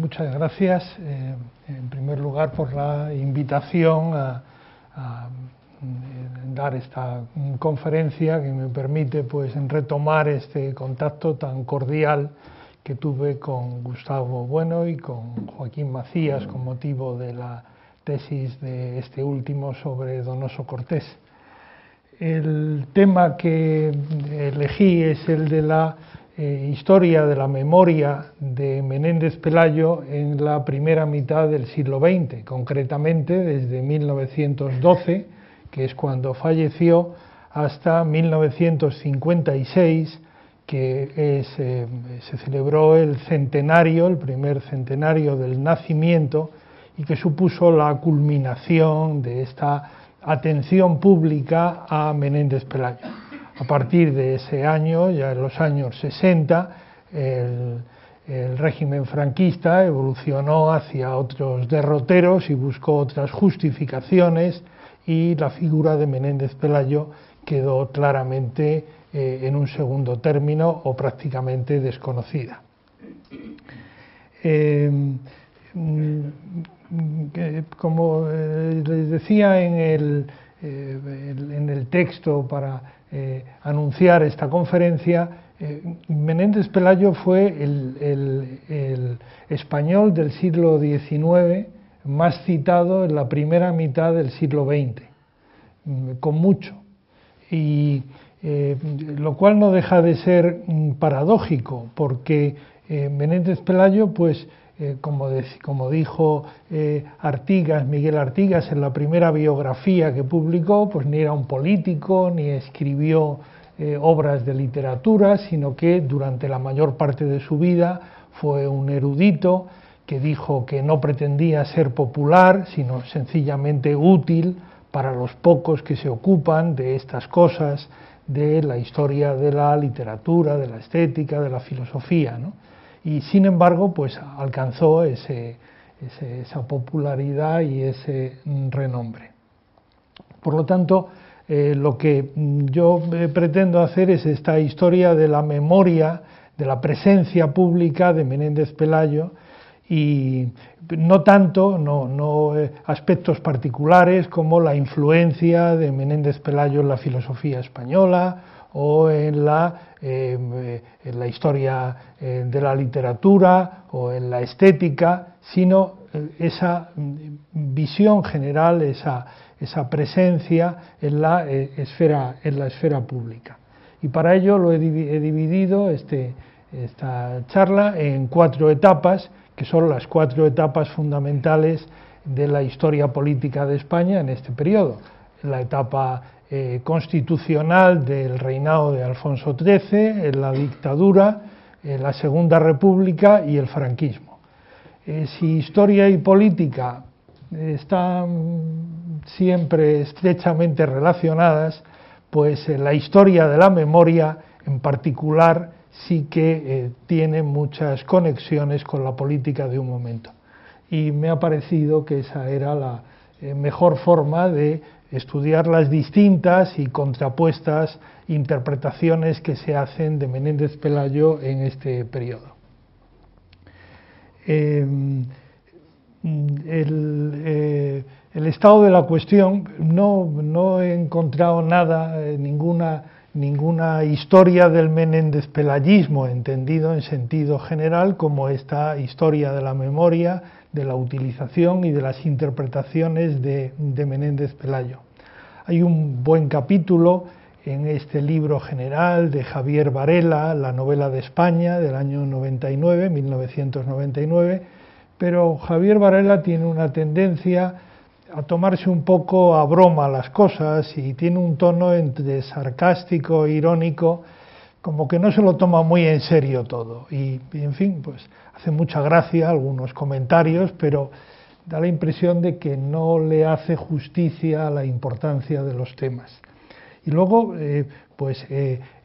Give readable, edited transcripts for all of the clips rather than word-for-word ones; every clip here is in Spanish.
Muchas gracias, en primer lugar, por la invitación a dar esta conferencia que me permite pues retomar este contacto tan cordial que tuve con Gustavo Bueno y con Joaquín Macías con motivo de la tesis de este último sobre Donoso Cortés. El tema que elegí es el de la historia de la memoria de Menéndez Pelayo en la primera mitad del siglo XX, concretamente desde 1912, que es cuando falleció, hasta 1956, que se celebró el centenario, el primer centenario del nacimiento, y que supuso la culminación de esta atención pública a Menéndez Pelayo. A partir de ese año, ya en los años 60, el régimen franquista evolucionó hacia otros derroteros y buscó otras justificaciones, y la figura de Menéndez Pelayo quedó claramente en un segundo término o prácticamente desconocida. Como les decía en el texto para anunciar esta conferencia, Menéndez Pelayo fue el español del siglo XIX más citado en la primera mitad del siglo XX, con mucho, y lo cual no deja de ser paradójico, porque Menéndez Pelayo, pues como dijo Miguel Artigas en la primera biografía que publicó, pues ni era un político ni escribió obras de literatura, sino que durante la mayor parte de su vida fue un erudito que dijo que no pretendía ser popular, sino sencillamente útil para los pocos que se ocupan de estas cosas, de la historia de la literatura, de la estética, de la filosofía, ¿no? Y sin embargo, pues alcanzó esa popularidad y ese renombre. Por lo tanto, lo que yo pretendo hacer es esta historia de la memoria, de la presencia pública de Menéndez Pelayo, y no tanto, no aspectos particulares como la influencia de Menéndez Pelayo en la filosofía española o en la historia de la literatura o en la estética, sino esa visión general, esa presencia en la esfera pública. Y para ello lo he dividido esta charla en 4 etapas, que son las 4 etapas fundamentales de la historia política de España en este periodo. La etapa constitucional del reinado de Alfonso XIII, la dictadura, la Segunda República y el franquismo. Si historia y política están siempre estrechamente relacionadas, pues la historia de la memoria en particular sí que tiene muchas conexiones con la política de un momento. Y me ha parecido que esa era la mejor forma de estudiar las distintas y contrapuestas interpretaciones que se hacen de Menéndez Pelayo en este periodo. El estado de la cuestión, no he encontrado nada, ninguna historia del Menéndez Pelayismo entendido en sentido general como esta historia de la memoria, de la utilización y de las interpretaciones de Menéndez Pelayo. Hay un buen capítulo en este libro general de Javier Varela, La novela de España, del año 1999, pero Javier Varela tiene una tendencia a tomarse un poco a broma las cosas y tiene un tono entre sarcástico e irónico, como que no se lo toma muy en serio todo. Y en fin, pues hace mucha gracia algunos comentarios, pero da la impresión de que no le hace justicia a la importancia de los temas. Y luego,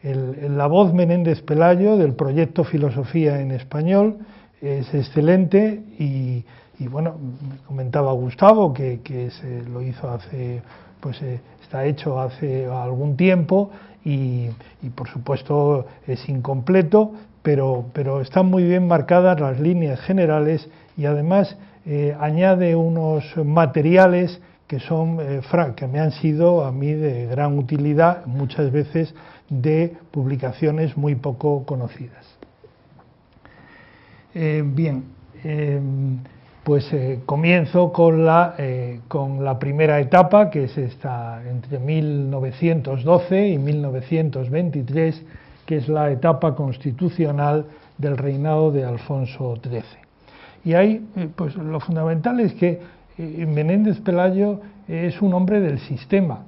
la voz Menéndez Pelayo del proyecto Filosofía en Español es excelente y bueno, me comentaba Gustavo que se lo hizo hace pues está hecho hace algún tiempo y por supuesto es incompleto, pero están muy bien marcadas las líneas generales y además añade unos materiales que que me han sido a mí de gran utilidad, muchas veces de publicaciones muy poco conocidas. Comienzo con la primera etapa, que es esta entre 1912 y 1923, que es la etapa constitucional del reinado de Alfonso XIII. Y ahí, pues lo fundamental es que Menéndez Pelayo es un hombre del sistema,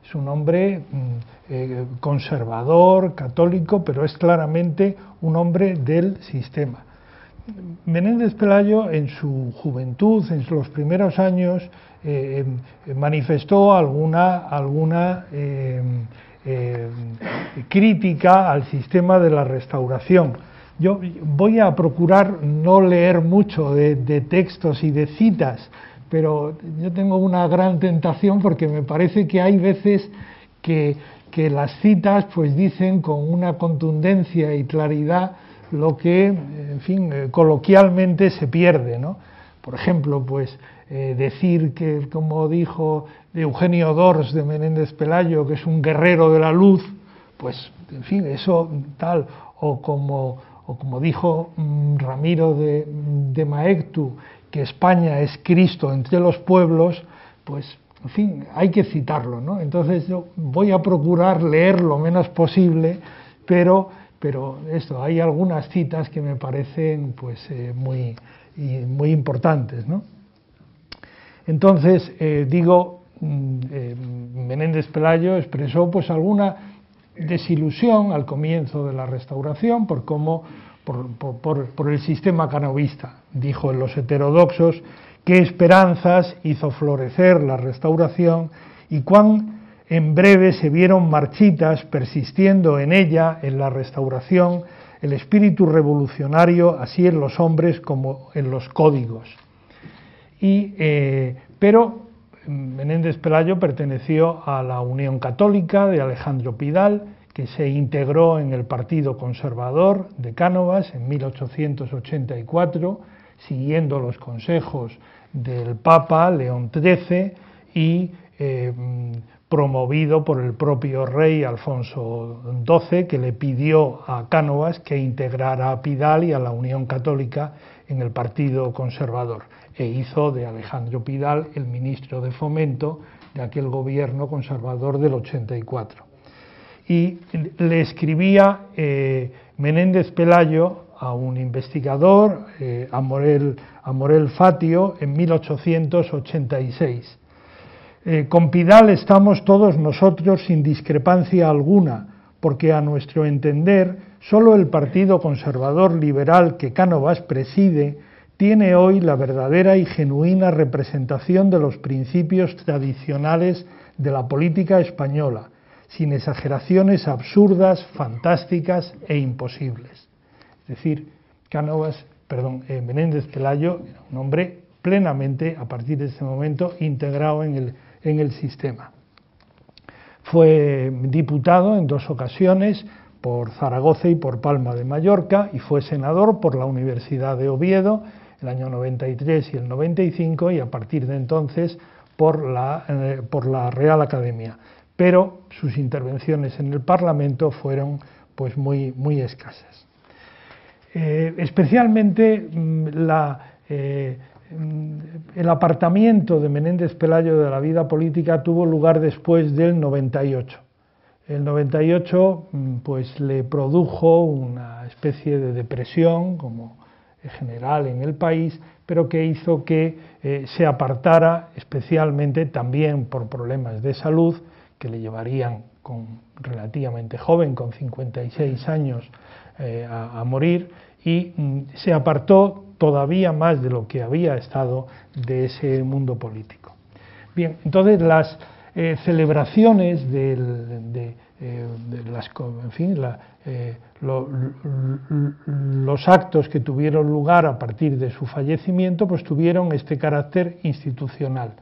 es un hombre conservador, católico, pero es claramente un hombre del sistema. Menéndez Pelayo en su juventud, en los primeros años, manifestó alguna crítica al sistema de la Restauración. Yo voy a procurar no leer mucho de textos y de citas, pero yo tengo una gran tentación porque me parece que hay veces que las citas pues dicen con una contundencia y claridad lo que, en fin, coloquialmente se pierde, ¿no? Por ejemplo, pues decir que, como dijo Eugenio d'Ors de Menéndez Pelayo, que es un guerrero de la luz, pues, en fin, eso tal, o como dijo Ramiro de Maeztu, que España es Cristo entre los pueblos, pues, en fin, hay que citarlo, ¿no? Entonces yo voy a procurar leer lo menos posible, pero esto, hay algunas citas que me parecen pues muy importantes, ¿no? Entonces, Menéndez Pelayo expresó pues alguna desilusión al comienzo de la Restauración por el sistema canovista. Dijo en Los heterodoxos: qué esperanzas hizo florecer la Restauración y cuán en breve se vieron marchitas, persistiendo en ella, en la Restauración, el espíritu revolucionario, así en los hombres como en los códigos. Pero Menéndez Pelayo perteneció a la Unión Católica de Alejandro Pidal, que se integró en el Partido Conservador de Cánovas en 1884, siguiendo los consejos del Papa León XIII y promovido por el propio rey Alfonso XII, que le pidió a Cánovas que integrara a Pidal y a la Unión Católica en el Partido Conservador, e hizo de Alejandro Pidal el ministro de Fomento de aquel gobierno conservador del 84. Y le escribía Menéndez Pelayo a un investigador, a Morel Fatio, en 1886. Con Pidal estamos todos nosotros sin discrepancia alguna, porque a nuestro entender solo el Partido Conservador Liberal que Cánovas preside tiene hoy la verdadera y genuina representación de los principios tradicionales de la política española, sin exageraciones absurdas, fantásticas e imposibles. Es decir, Menéndez Pelayo era un hombre plenamente, a partir de este momento, integrado en el sistema. Fue diputado en 2 ocasiones por Zaragoza y por Palma de Mallorca, y fue senador por la Universidad de Oviedo el año 93 y el 95, y a partir de entonces por la Real Academia. Pero sus intervenciones en el Parlamento fueron pues muy escasas. Especialmente el apartamiento de Menéndez Pelayo de la vida política tuvo lugar después del 98. El 98 pues le produjo una especie de depresión como general en el país, pero que hizo que se apartara, especialmente también por problemas de salud que le llevarían relativamente joven, con 56 años, a morir, y se apartó todavía más de lo que había estado de ese mundo político. Bien, entonces las celebraciones los actos que tuvieron lugar a partir de su fallecimiento pues tuvieron este carácter institucional.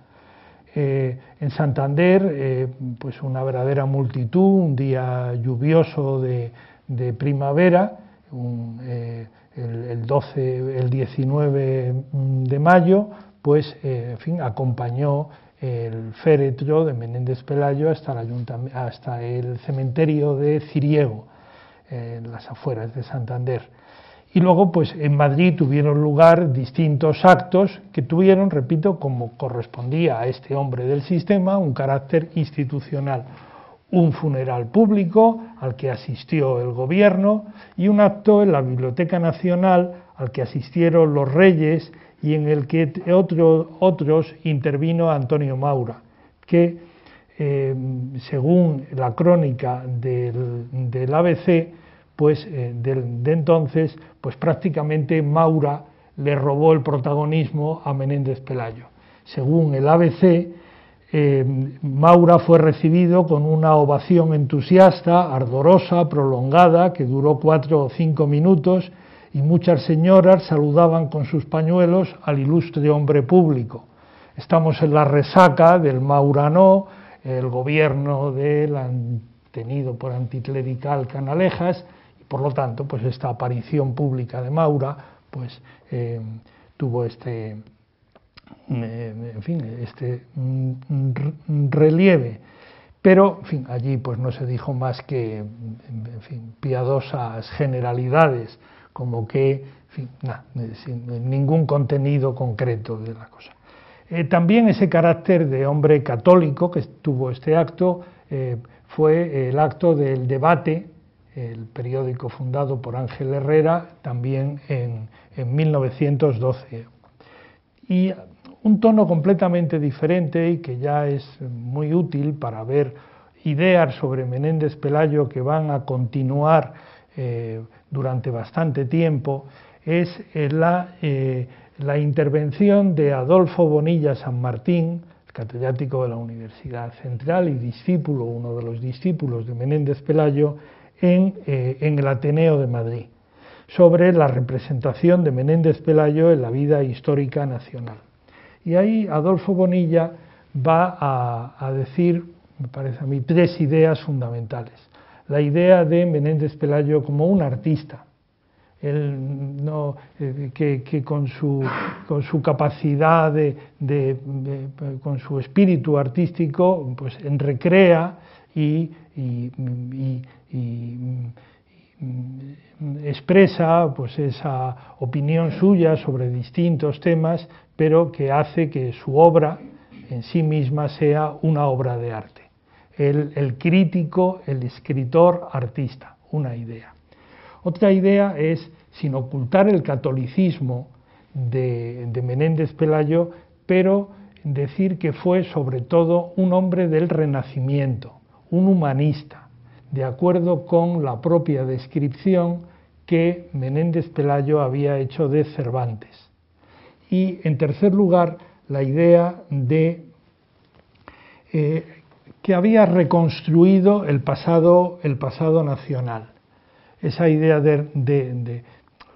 en Santander, pues una verdadera multitud, un día lluvioso de primavera, el 19 de mayo, pues en fin, acompañó el féretro de Menéndez Pelayo hasta el cementerio de Ciriego, en las afueras de Santander. Y luego, pues en Madrid tuvieron lugar distintos actos que tuvieron, repito, como correspondía a este hombre del sistema, un carácter institucional. Un funeral público al que asistió el gobierno y un acto en la Biblioteca Nacional al que asistieron los reyes y en el que otros intervino Antonio Maura, que según la crónica del ABC, pues de entonces, pues prácticamente Maura le robó el protagonismo a Menéndez Pelayo. Según el ABC, Maura fue recibido con una ovación entusiasta, ardorosa, prolongada, que duró 4 o 5 minutos, y muchas señoras saludaban con sus pañuelos al ilustre hombre público. Estamos en la resaca del Maurano, el gobierno tenido por anticlerical Canalejas, y por lo tanto, pues esta aparición pública de Maura, pues tuvo este relieve, pero en fin, allí pues no se dijo más que piadosas generalidades, como que sin ningún contenido concreto de la cosa. También ese carácter de hombre católico que tuvo este acto fue el acto del Debate, el periódico fundado por Ángel Herrera, también en 1912. Y un tono completamente diferente y que ya es muy útil para ver ideas sobre Menéndez Pelayo que van a continuar durante bastante tiempo, es la intervención de Adolfo Bonilla San Martín, catedrático de la Universidad Central y discípulo, uno de los discípulos de Menéndez Pelayo, en el Ateneo de Madrid, sobre la representación de Menéndez Pelayo en la vida histórica nacional. Y ahí Adolfo Bonilla va a decir, me parece a mí, 3 ideas fundamentales. La idea de Menéndez Pelayo como un artista, que con su capacidad con su espíritu artístico, pues recrea y expresa pues esa opinión suya sobre distintos temas, pero que hace que su obra en sí misma sea una obra de arte. El crítico, el escritor, artista, una idea. Otra idea es, sin ocultar el catolicismo de Menéndez Pelayo, pero decir que fue sobre todo un hombre del Renacimiento, un humanista, de acuerdo con la propia descripción que Menéndez Pelayo había hecho de Cervantes. Y en tercer lugar, la idea de que había reconstruido el pasado nacional. Esa idea de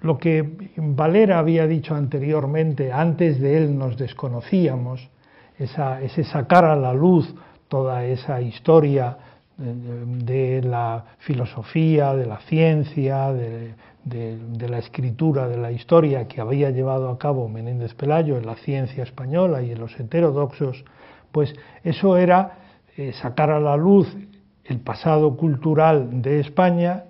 lo que Valera había dicho anteriormente, antes de él nos desconocíamos, ese sacar a la luz toda esa historia de la filosofía, de la ciencia, de la escritura, de la historia que había llevado a cabo Menéndez Pelayo en la ciencia española y en los heterodoxos, pues eso era sacar a la luz el pasado cultural de España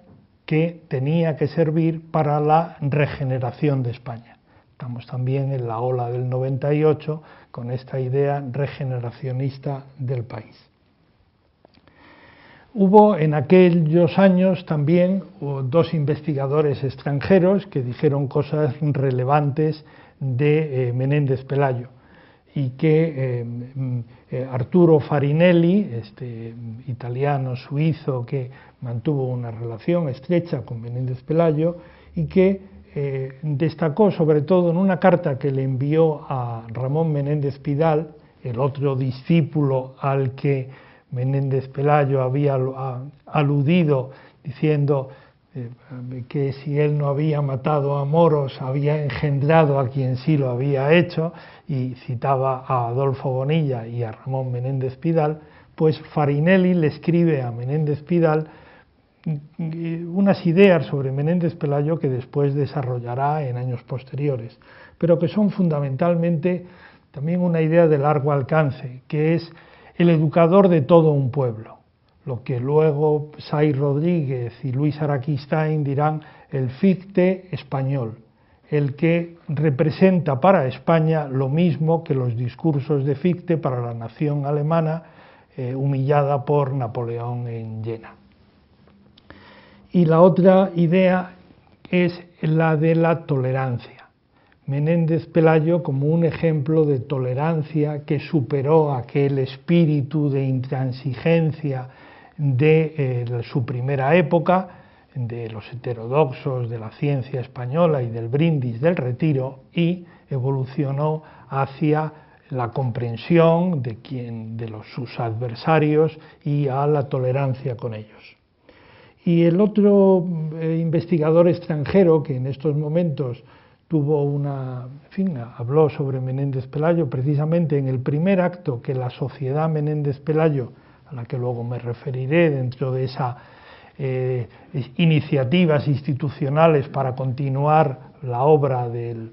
que tenía que servir para la regeneración de España. Estamos también en la ola del 98 con esta idea regeneracionista del país. Hubo en aquellos años también 2 investigadores extranjeros que dijeron cosas relevantes de Menéndez Pelayo, y que Arturo Farinelli, este italiano suizo que mantuvo una relación estrecha con Menéndez Pelayo y que destacó sobre todo en una carta que le envió a Ramón Menéndez Pidal, el otro discípulo al que Menéndez Pelayo había aludido diciendo que si él no había matado a moros, había engendrado a quien sí lo había hecho, y citaba a Adolfo Bonilla y a Ramón Menéndez Pidal, pues Farinelli le escribe a Menéndez Pidal unas ideas sobre Menéndez Pelayo que después desarrollará en años posteriores, pero que son fundamentalmente también una idea de largo alcance, que es el educador de todo un pueblo, lo que luego Say Rodríguez y Luis Araquistain dirán el Fichte español, el que representa para España lo mismo que los discursos de Fichte para la nación alemana humillada por Napoleón en Jena. Y la otra idea es la de la tolerancia. Menéndez Pelayo como un ejemplo de tolerancia que superó aquel espíritu de intransigencia de su primera época, de los heterodoxos, de la ciencia española y del brindis del retiro, y evolucionó hacia la comprensión de sus adversarios y a la tolerancia con ellos. Y el otro investigador extranjero que en estos momentos habló sobre Menéndez Pelayo precisamente en el primer acto que la Sociedad Menéndez Pelayo, a la que luego me referiré dentro de esas iniciativas institucionales para continuar la obra del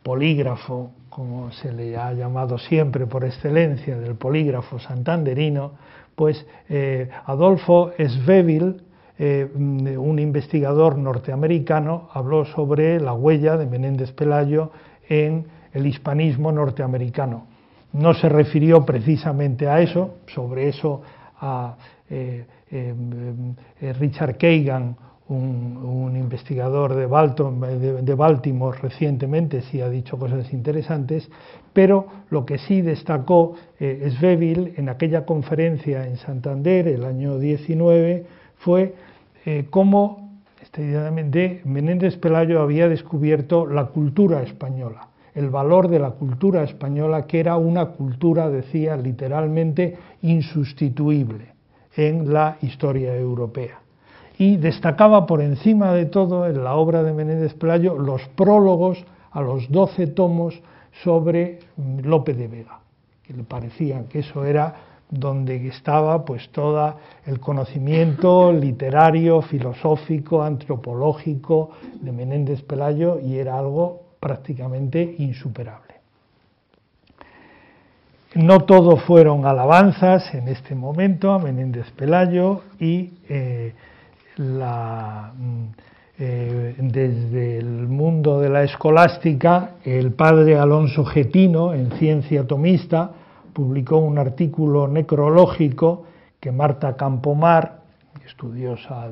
polígrafo, como se le ha llamado siempre por excelencia, del polígrafo santanderino, pues Adolfo Svevil, un investigador norteamericano, habló sobre la huella de Menéndez Pelayo en el hispanismo norteamericano. No se refirió precisamente a eso, sobre eso a Richard Kagan, un investigador de Baltimore recientemente, sí ha dicho cosas interesantes, pero lo que sí destacó Svevil en aquella conferencia en Santander el año 19 fue cómo Menéndez Pelayo había descubierto la cultura española, el valor de la cultura española, que era una cultura, decía literalmente, insustituible en la historia europea. Y destacaba por encima de todo en la obra de Menéndez Pelayo los prólogos a los 12 tomos sobre Lope de Vega, que le parecía que eso era donde estaba pues todo el conocimiento literario, filosófico, antropológico de Menéndez Pelayo, y era algo prácticamente insuperable. No todo fueron alabanzas en este momento a Menéndez Pelayo, y desde el mundo de la escolástica, el padre Alonso Getino, en Ciencia Tomista, publicó un artículo necrológico que Marta Campomar, estudiosa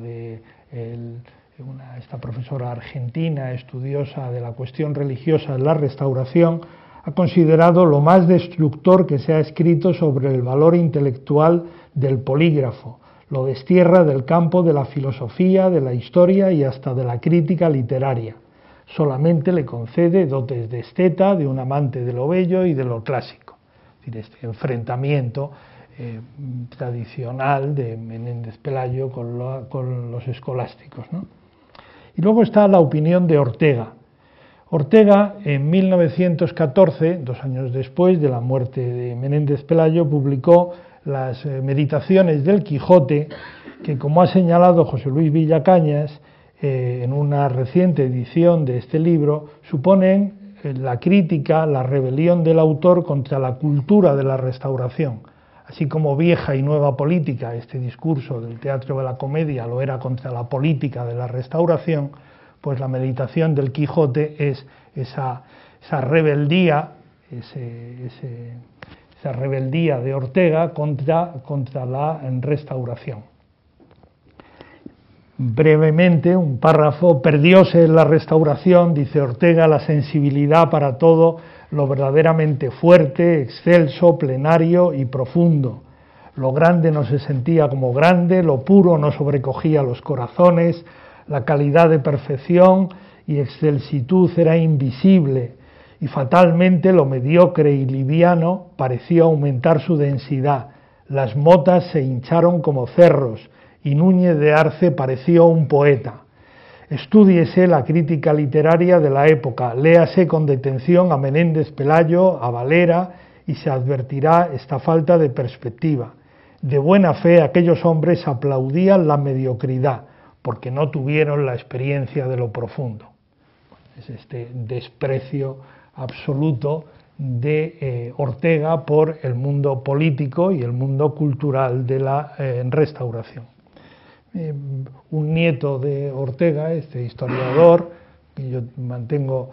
esta profesora argentina, estudiosa de la cuestión religiosa en la Restauración, ha considerado lo más destructor que se ha escrito sobre el valor intelectual del polígrafo. Lo destierra del campo de la filosofía, de la historia y hasta de la crítica literaria. Solamente le concede dotes de esteta, de un amante de lo bello y de lo clásico. Es decir, este enfrentamiento tradicional de Menéndez Pelayo con los escolásticos, ¿no? Y luego está la opinión de Ortega. Ortega, en 1914, 2 años después de la muerte de Menéndez Pelayo, publicó las Meditaciones del Quijote, que, como ha señalado José Luis Villacañas en una reciente edición de este libro, suponen la crítica, la rebelión del autor contra la cultura de la Restauración. Así como Vieja y Nueva Política, este discurso del teatro de la comedia, lo era contra la política de la Restauración, pues la Meditación del Quijote es esa rebeldía, esa rebeldía de Ortega contra la Restauración. Brevemente, un párrafo: perdióse en la Restauración, dice Ortega, la sensibilidad para todo lo verdaderamente fuerte, excelso, plenario y profundo. Lo grande no se sentía como grande, lo puro no sobrecogía los corazones, la calidad de perfección y excelsitud era invisible, y fatalmente lo mediocre y liviano pareció aumentar su densidad. Las motas se hincharon como cerros, y Núñez de Arce pareció un poeta. Estúdiese la crítica literaria de la época, léase con detención a Menéndez Pelayo, a Valera, y se advertirá esta falta de perspectiva. De buena fe aquellos hombres aplaudían la mediocridad, porque no tuvieron la experiencia de lo profundo. Es este desprecio absoluto de Ortega por el mundo político y el mundo cultural de la Restauración. Un nieto de Ortega, este historiador, y yo mantengo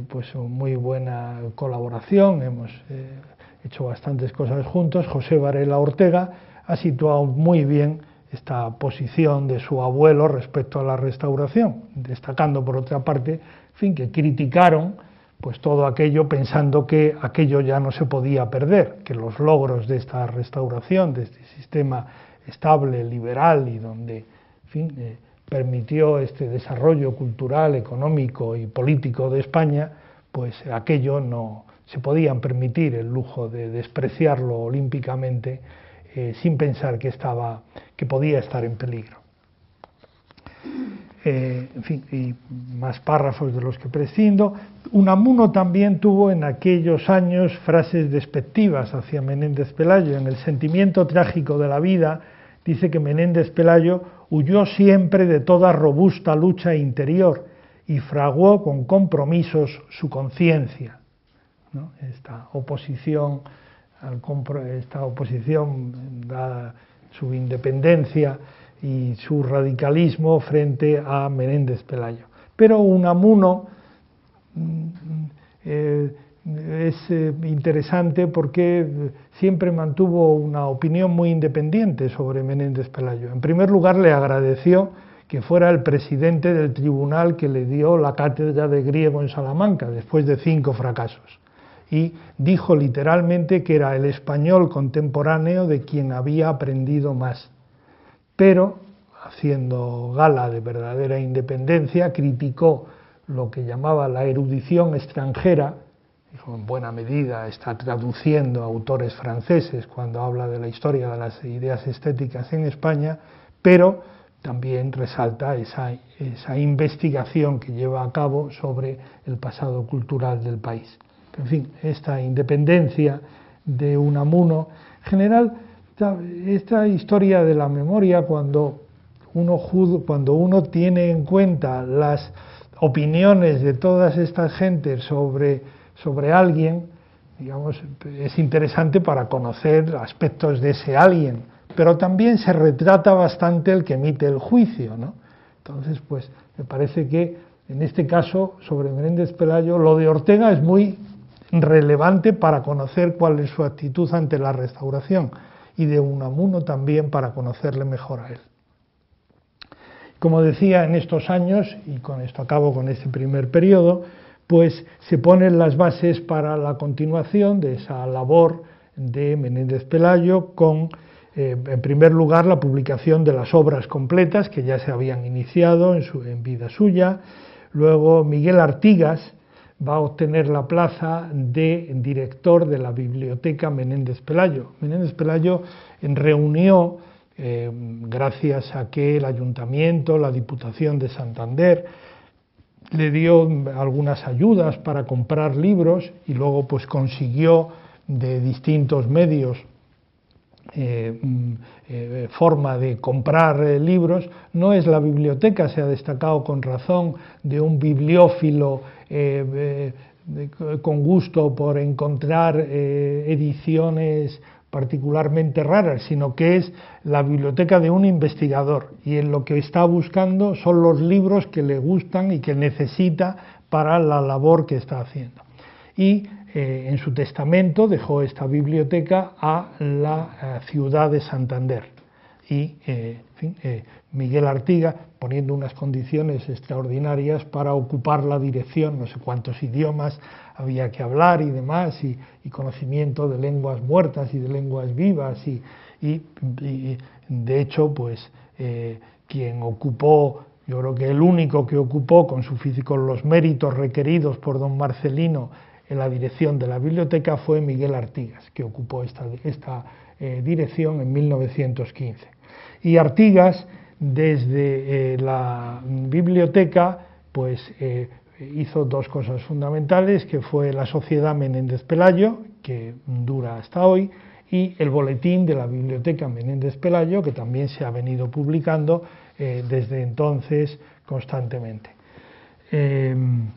pues muy buena colaboración, hemos hecho bastantes cosas juntos, José Varela Ortega, ha situado muy bien esta posición de su abuelo respecto a la Restauración, destacando por otra parte, en fin, que criticaron pues todo aquello pensando que aquello ya no se podía perder, que los logros de esta Restauración, de este sistema estable, liberal y donde, en fin, permitió este desarrollo cultural, económico y político de España, pues aquello no se podían permitir el lujo de despreciarlo olímpicamente sin pensar que podía estar en peligro. En fin, y más párrafos de los que prescindo. Unamuno también tuvo en aquellos años frases despectivas hacia Menéndez Pelayo. En El sentimiento trágico de la vida dice que Menéndez Pelayo huyó siempre de toda robusta lucha interior y fraguó con compromisos su conciencia, ¿no? Esta oposición da su independencia y su radicalismo frente a Menéndez Pelayo. Pero Unamuno es interesante porque siempre mantuvo una opinión muy independiente sobre Menéndez Pelayo. En primer lugar, le agradeció que fuera el presidente del tribunal que le dio la cátedra de griego en Salamanca, después de 5 fracasos. Y dijo literalmente que era el español contemporáneo de quien había aprendido más. Pero, haciendo gala de verdadera independencia, criticó lo que llamaba la erudición extranjera. Dijo, en buena medida está traduciendo autores franceses cuando habla de la historia de las ideas estéticas en España, pero también resalta esa investigación que lleva a cabo sobre el pasado cultural del país. En fin, esta independencia de Unamuno, en general, esta historia de la memoria, cuando uno tiene en cuenta las opiniones de todas estas gentes sobre alguien, digamos, es interesante para conocer aspectos de ese alguien, pero también se retrata bastante el que emite el juicio, ¿no? Entonces, pues, me parece que en este caso, sobre Menéndez Pelayo, lo de Ortega es muy relevante para conocer cuál es su actitud ante la Restauración, y de Unamuno también para conocerle mejor a él. Como decía, en estos años, y con esto acabo con este primer periodo, pues se ponen las bases para la continuación de esa labor de Menéndez Pelayo con, en primer lugar, la publicación de las obras completas que ya se habían iniciado en vida suya. Luego Miguel Artigas va a obtener la plaza de director de la Biblioteca Menéndez Pelayo. Menéndez Pelayo reunió, gracias a que el Ayuntamiento, la Diputación de Santander, le dio algunas ayudas para comprar libros y luego pues consiguió de distintos medios forma de comprar libros. No es la biblioteca, se ha destacado con razón, de un bibliófilo con gusto por encontrar ediciones particularmente raras, sino que es la biblioteca de un investigador, y en lo que está buscando son los libros que le gustan y que necesita para la labor que está haciendo. Y en su testamento dejó esta biblioteca a la ciudad de Santander. Y en fin, Miguel Artigas, poniendo unas condiciones extraordinarias para ocupar la dirección, no sé cuántos idiomas había que hablar y demás, y conocimiento de lenguas muertas y de lenguas vivas, y de hecho, pues quien ocupó, yo creo que el único que ocupó con los méritos requeridos por don Marcelino en la dirección de la biblioteca fue Miguel Artigas, que ocupó esta dirección en 1915. Y Artigas, desde biblioteca pues hizo dos cosas fundamentales, que fue la Sociedad Menéndez Pelayo, que dura hasta hoy, y el Boletín de la Biblioteca Menéndez Pelayo, que también se ha venido publicando desde entonces constantemente. El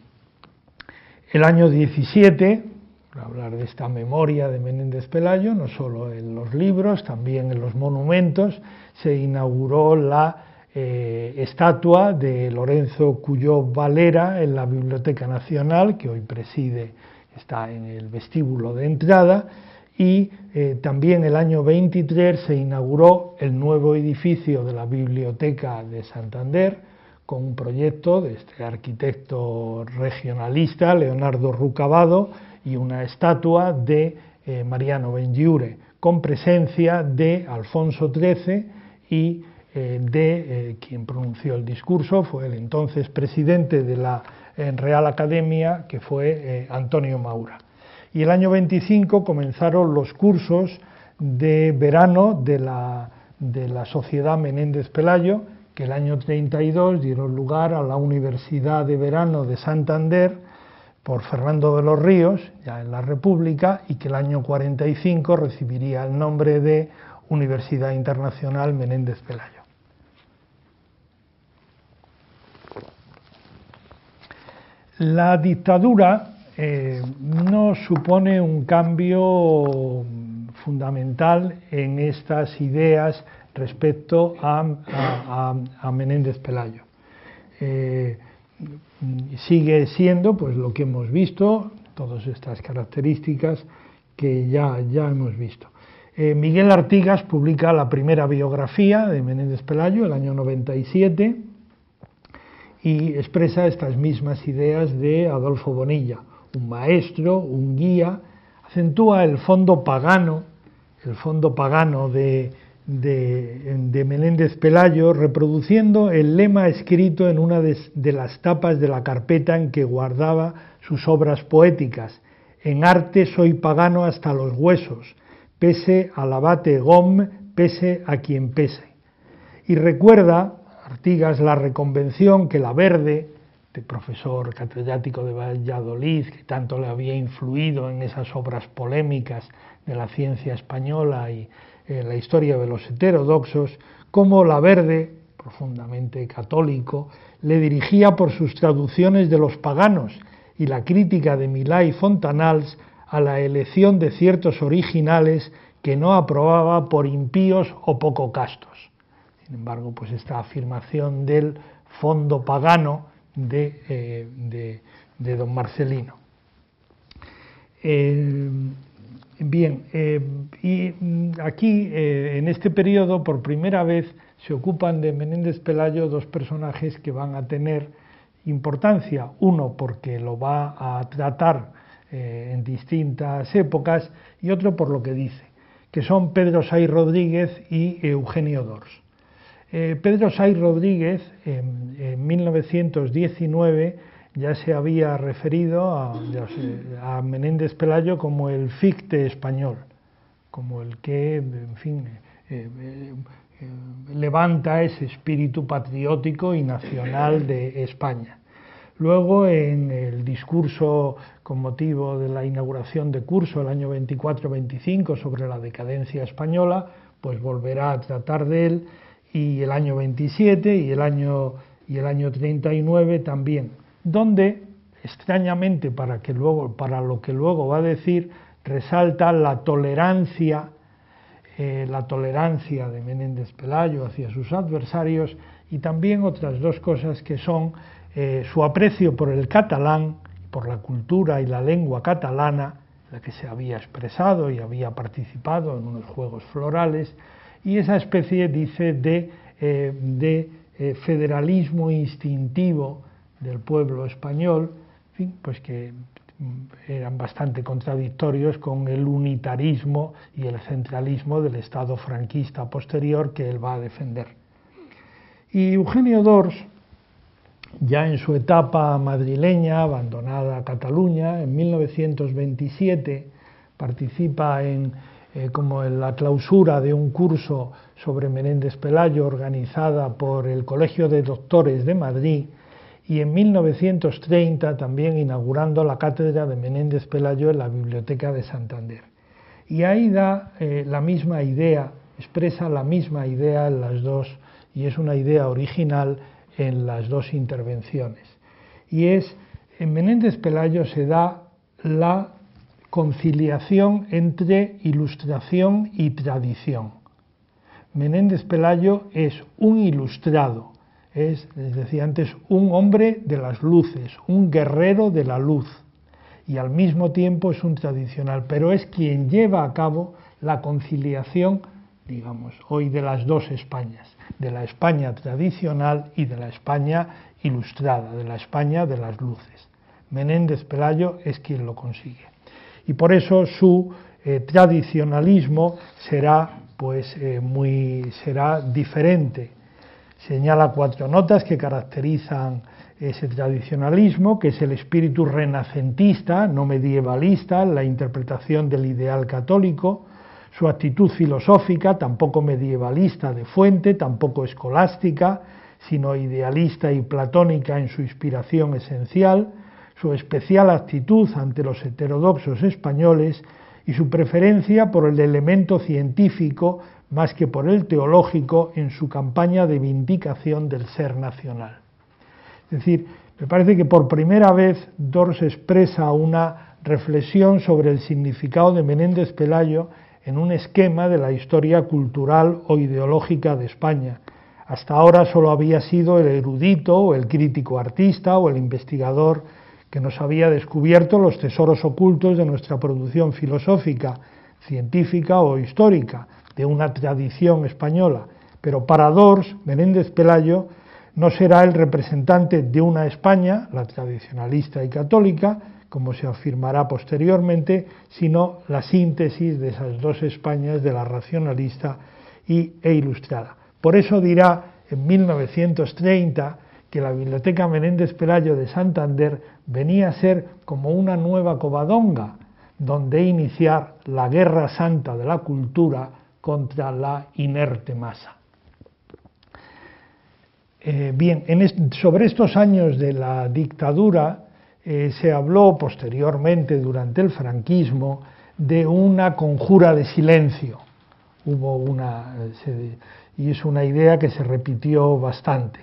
año 17, para hablar de esta memoria de Menéndez Pelayo, no solo en los libros, también en los monumentos, se inauguró la estatua de Lorenzo Cuyó Valera en la Biblioteca Nacional, que hoy preside, está en el vestíbulo de entrada, y también el año 23 se inauguró el nuevo edificio de la Biblioteca de Santander, con un proyecto de este arquitecto regionalista, Leonardo Rucabado, y una estatua de Mariano Benlliure, con presencia de Alfonso XIII y de quien pronunció el discurso, fue el entonces presidente de la Real Academia, que fue Antonio Maura. Y el año 25 comenzaron los cursos de verano de la Sociedad Menéndez Pelayo, que el año 32 dieron lugar a la Universidad de Verano de Santander por Fernando de los Ríos, ya en la República, y que el año 45 recibiría el nombre de Universidad Internacional Menéndez Pelayo. La dictadura no supone un cambio fundamental en estas ideas respecto a Menéndez Pelayo. Sigue siendo pues lo que hemos visto, todas estas características que ya hemos visto. Miguel Artigas publica la primera biografía de Menéndez Pelayo, el año 97, y expresa estas mismas ideas de Adolfo Bonilla, un maestro, un guía, acentúa el fondo pagano de Menéndez Pelayo, reproduciendo el lema escrito en una de las tapas de la carpeta en que guardaba sus obras poéticas: en arte soy pagano hasta los huesos, pese al abate Gom, pese a quien pese. Y recuerda Artigas la reconvención que Laverde, este profesor catedrático de Valladolid, que tanto le había influido en esas obras polémicas de la ciencia española y la historia de los heterodoxos, como Laverde, profundamente católico, le dirigía por sus traducciones de los paganos y la crítica de Milá y Fontanals a la elección de ciertos originales que no aprobaba por impíos o poco castos. Sin embargo, pues esta afirmación del fondo pagano de don Marcelino. Y aquí, en este periodo, por primera vez, se ocupan de Menéndez Pelayo dos personajes que van a tener importancia. Uno, porque lo va a tratar en distintas épocas, y otro por lo que dice, que son Pedro Saiz Rodríguez y Eugenio Dors. Pedro Saiz Rodríguez, en 1919, ya se había referido a Menéndez Pelayo como el Fichte español, como el que, en fin, levanta ese espíritu patriótico y nacional de España. Luego, en el discurso con motivo de la inauguración de curso el año 24-25 sobre la decadencia española, pues volverá a tratar de él, y el año 27 y el año 39 también, donde, extrañamente, para lo que luego va a decir, resalta la tolerancia de Menéndez Pelayo hacia sus adversarios, y también otras dos cosas que son su aprecio por el catalán, por la cultura y la lengua catalana, la que se había expresado y había participado en unos juegos florales, y esa especie, dice, de federalismo instintivo del pueblo español, en fin, pues que eran bastante contradictorios con el unitarismo y el centralismo del Estado franquista posterior que él va a defender. Y Eugenio Dors, ya en su etapa madrileña, abandonada Cataluña, en 1927 participa en como en la clausura de un curso sobre Menéndez Pelayo organizada por el Colegio de Doctores de Madrid, y en 1930 también inaugurando la cátedra de Menéndez Pelayo en la Biblioteca de Santander. Y ahí da la misma idea, expresa la misma idea en las dos, y es una idea original en las dos intervenciones. Y es, en Menéndez Pelayo se da la conciliación entre ilustración y tradición. Menéndez Pelayo es un ilustrado, es, les decía antes, un hombre de las luces, un guerrero de la luz, y al mismo tiempo es un tradicional, pero es quien lleva a cabo la conciliación, digamos, hoy de las dos Españas, de la España tradicional y de la España ilustrada, de la España de las luces. Menéndez Pelayo es quien lo consigue. Y por eso su tradicionalismo será, será diferente. Señala 4 notas que caracterizan ese tradicionalismo, que es el espíritu renacentista, no medievalista, la interpretación del ideal católico, su actitud filosófica, tampoco medievalista de fuente, tampoco escolástica, sino idealista y platónica en su inspiración esencial, su especial actitud ante los heterodoxos españoles y su preferencia por el elemento científico más que por el teológico en su campaña de vindicación del ser nacional. Es decir, me parece que por primera vez Dors expresa una reflexión sobre el significado de Menéndez Pelayo en un esquema de la historia cultural o ideológica de España. Hasta ahora solo había sido el erudito o el crítico artista o el investigador que nos había descubierto los tesoros ocultos de nuestra producción filosófica, científica o histórica, de una tradición española. Pero para Dors, Menéndez Pelayo no será el representante de una España, la tradicionalista y católica, como se afirmará posteriormente, sino la síntesis de esas dos Españas, de la racionalista e ilustrada. Por eso dirá en 1930 que la Biblioteca Menéndez Pelayo de Santander venía a ser como una nueva Covadonga, donde iniciar la guerra santa de la cultura contra la inerte masa. Sobre estos años de la dictadura se habló posteriormente, durante el franquismo, de una conjura de silencio. Y es una idea que se repitió bastante.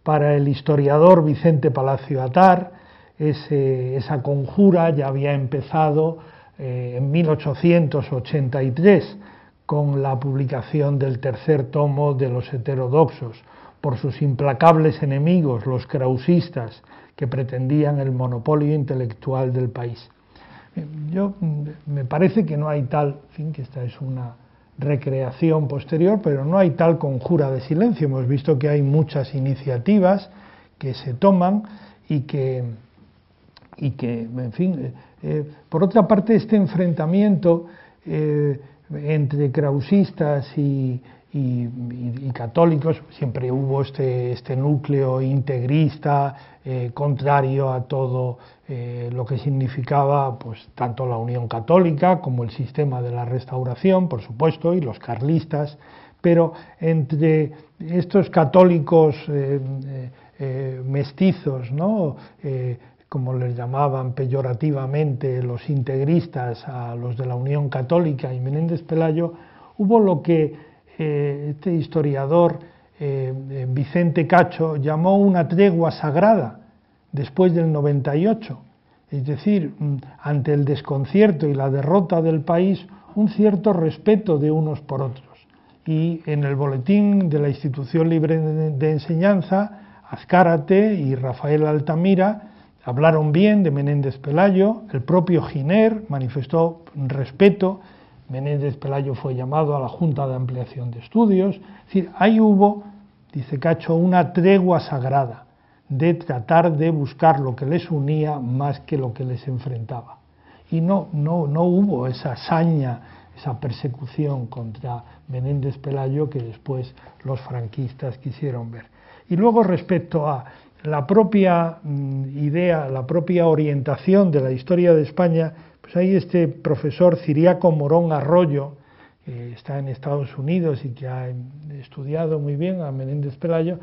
Para el historiador Vicente Palacio Atar, esa conjura ya había empezado en 1883 con la publicación del tercer tomo de los heterodoxos, por sus implacables enemigos, los krausistas, que pretendían el monopolio intelectual del país. Me parece que no hay tal, en fin, que esta es una recreación posterior, pero no hay tal conjura de silencio. Hemos visto que hay muchas iniciativas que se toman y que en fin, por otra parte, este enfrentamiento entre krausistas y católicos, siempre hubo este núcleo integrista, contrario a todo lo que significaba pues tanto la Unión Católica como el sistema de la Restauración, por supuesto, y los carlistas, pero entre estos católicos mestizos, ¿no? Como les llamaban peyorativamente los integristas a los de la Unión Católica y Menéndez Pelayo, hubo lo que este historiador Vicente Cacho llamó una tregua sagrada después del 98, es decir, ante el desconcierto y la derrota del país, un cierto respeto de unos por otros. Y en el boletín de la Institución Libre de Enseñanza, Azcárate y Rafael Altamira hablaron bien de Menéndez Pelayo, el propio Giner manifestó respeto, Menéndez Pelayo fue llamado a la Junta de Ampliación de Estudios, es decir, ahí hubo, dice Cacho, una tregua sagrada de tratar de buscar lo que les unía más que lo que les enfrentaba. Y no hubo esa saña, esa persecución contra Menéndez Pelayo que después los franquistas quisieron ver. Y luego respecto a la propia idea, la propia orientación de la historia de España, pues hay este profesor Ciriaco Morón Arroyo, está en Estados Unidos y que ha estudiado muy bien a Menéndez Pelayo,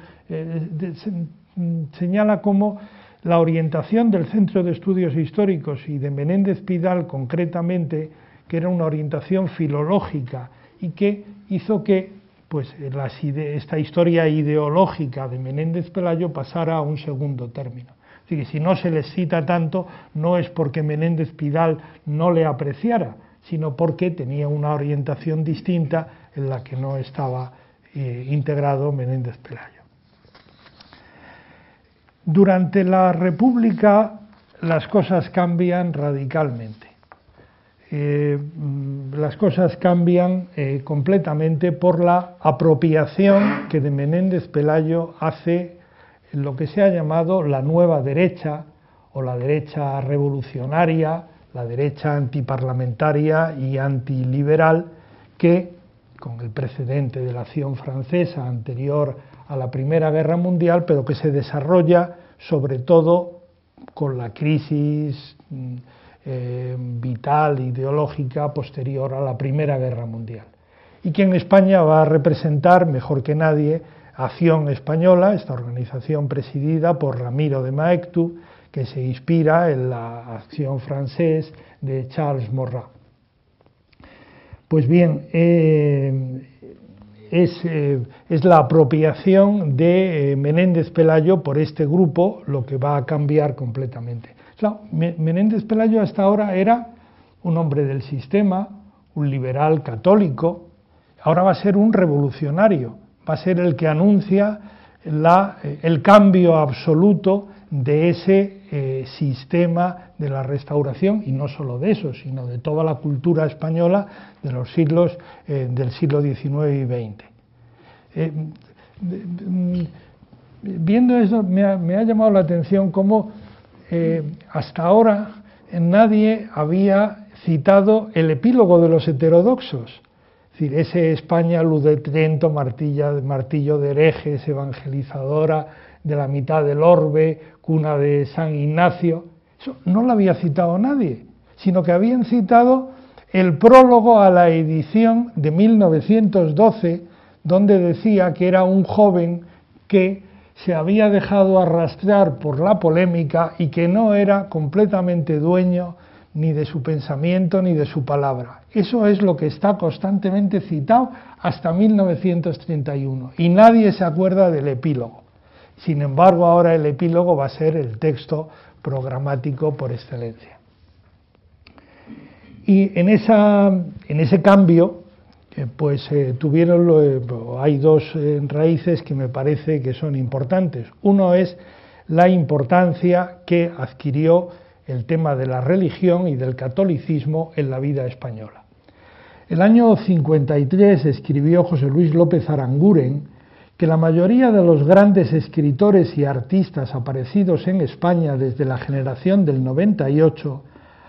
señala cómo la orientación del Centro de Estudios Históricos y de Menéndez Pidal concretamente, que era una orientación filológica y que hizo que pues, esta historia ideológica de Menéndez Pelayo pasara a un segundo término. Así que si no se les cita tanto, no es porque Menéndez Pidal no le apreciara, sino porque tenía una orientación distinta en la que no estaba integrado Menéndez Pelayo. Durante la República las cosas cambian radicalmente. Las cosas cambian completamente por la apropiación que de Menéndez Pelayo hace lo que se ha llamado la nueva derecha o la derecha revolucionaria, la derecha antiparlamentaria y antiliberal, que con el precedente de la acción francesa anterior a la Primera Guerra Mundial, pero que se desarrolla sobre todo con la crisis vital, ideológica, posterior a la Primera Guerra Mundial. Y que en España va a representar, mejor que nadie, Acción Española, esta organización presidida por Ramiro de Maeztu, que se inspira en la Acción francesa de Charles Maurras. Pues bien, es la apropiación de Menéndez Pelayo por este grupo lo que va a cambiar completamente. Claro, Menéndez Pelayo hasta ahora era un hombre del sistema, un liberal católico, ahora va a ser un revolucionario, va a ser el que anuncia el cambio absoluto de ese sistema de la Restauración, y no solo de eso, sino de toda la cultura española de los siglos del siglo XIX y XX. Viendo eso me ha llamado la atención cómo hasta ahora nadie había citado el epílogo de los heterodoxos. Es decir, ese España luz de Trento, martillo de herejes, evangelizadora de la mitad del orbe, cuna de San Ignacio, eso no lo había citado nadie, sino que habían citado el prólogo a la edición de 1912, donde decía que era un joven que se había dejado arrastrar por la polémica y que no era completamente dueño ni de su pensamiento ni de su palabra. Eso es lo que está constantemente citado hasta 1931 y nadie se acuerda del epílogo. Sin embargo, ahora el epílogo va a ser el texto programático por excelencia. Y en ese cambio, pues hay dos raíces que me parece que son importantes. Uno es la importancia que adquirió el tema de la religión y del catolicismo en la vida española. El año 53 escribió José Luis López Aranguren que la mayoría de los grandes escritores y artistas aparecidos en España desde la generación del 98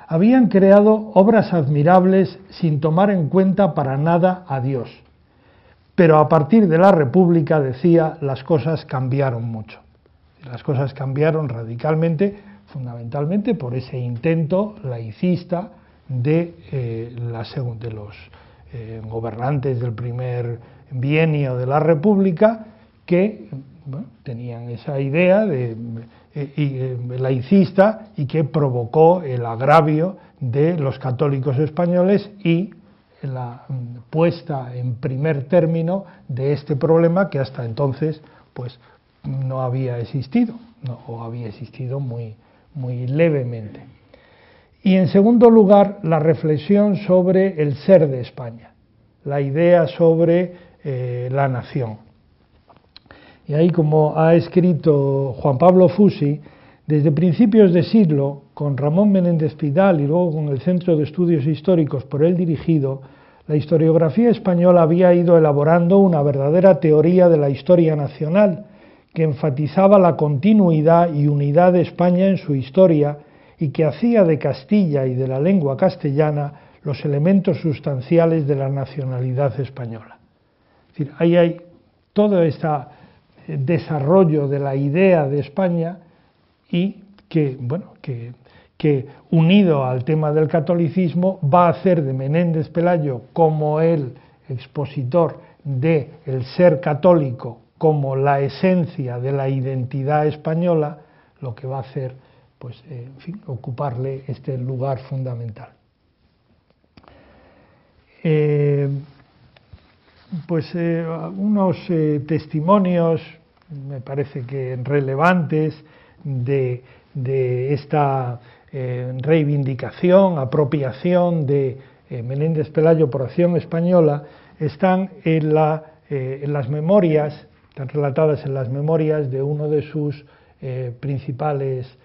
habían creado obras admirables sin tomar en cuenta para nada a Dios. Pero a partir de la República, decía, las cosas cambiaron mucho. Las cosas cambiaron radicalmente, fundamentalmente por ese intento laicista de los gobernantes del primer bienio de la República, que tenían esa idea laicista y que provocó el agravio de los católicos españoles y la puesta en primer término de este problema que hasta entonces pues no había existido, o había existido muy levemente. Y en segundo lugar, la reflexión sobre el ser de España, la idea sobre la nación. Y ahí, como ha escrito Juan Pablo Fusi, desde principios de siglo, con Ramón Menéndez Pidal y luego con el Centro de Estudios Históricos por él dirigido, la historiografía española había ido elaborando una verdadera teoría de la historia nacional, que enfatizaba la continuidad y unidad de España en su historia y que hacía de Castilla y de la lengua castellana los elementos sustanciales de la nacionalidad española. Es decir, ahí hay todo este desarrollo de la idea de España y que unido al tema del catolicismo va a hacer de Menéndez Pelayo, como él expositor del ser católico como la esencia de la identidad española, lo que va a hacer, pues, en fin, ocuparle este lugar fundamental. Unos testimonios, me parece que relevantes, de esta reivindicación, apropiación de Menéndez Pelayo por Acción Española, están en las memorias, están relatadas en las memorias de uno de sus principales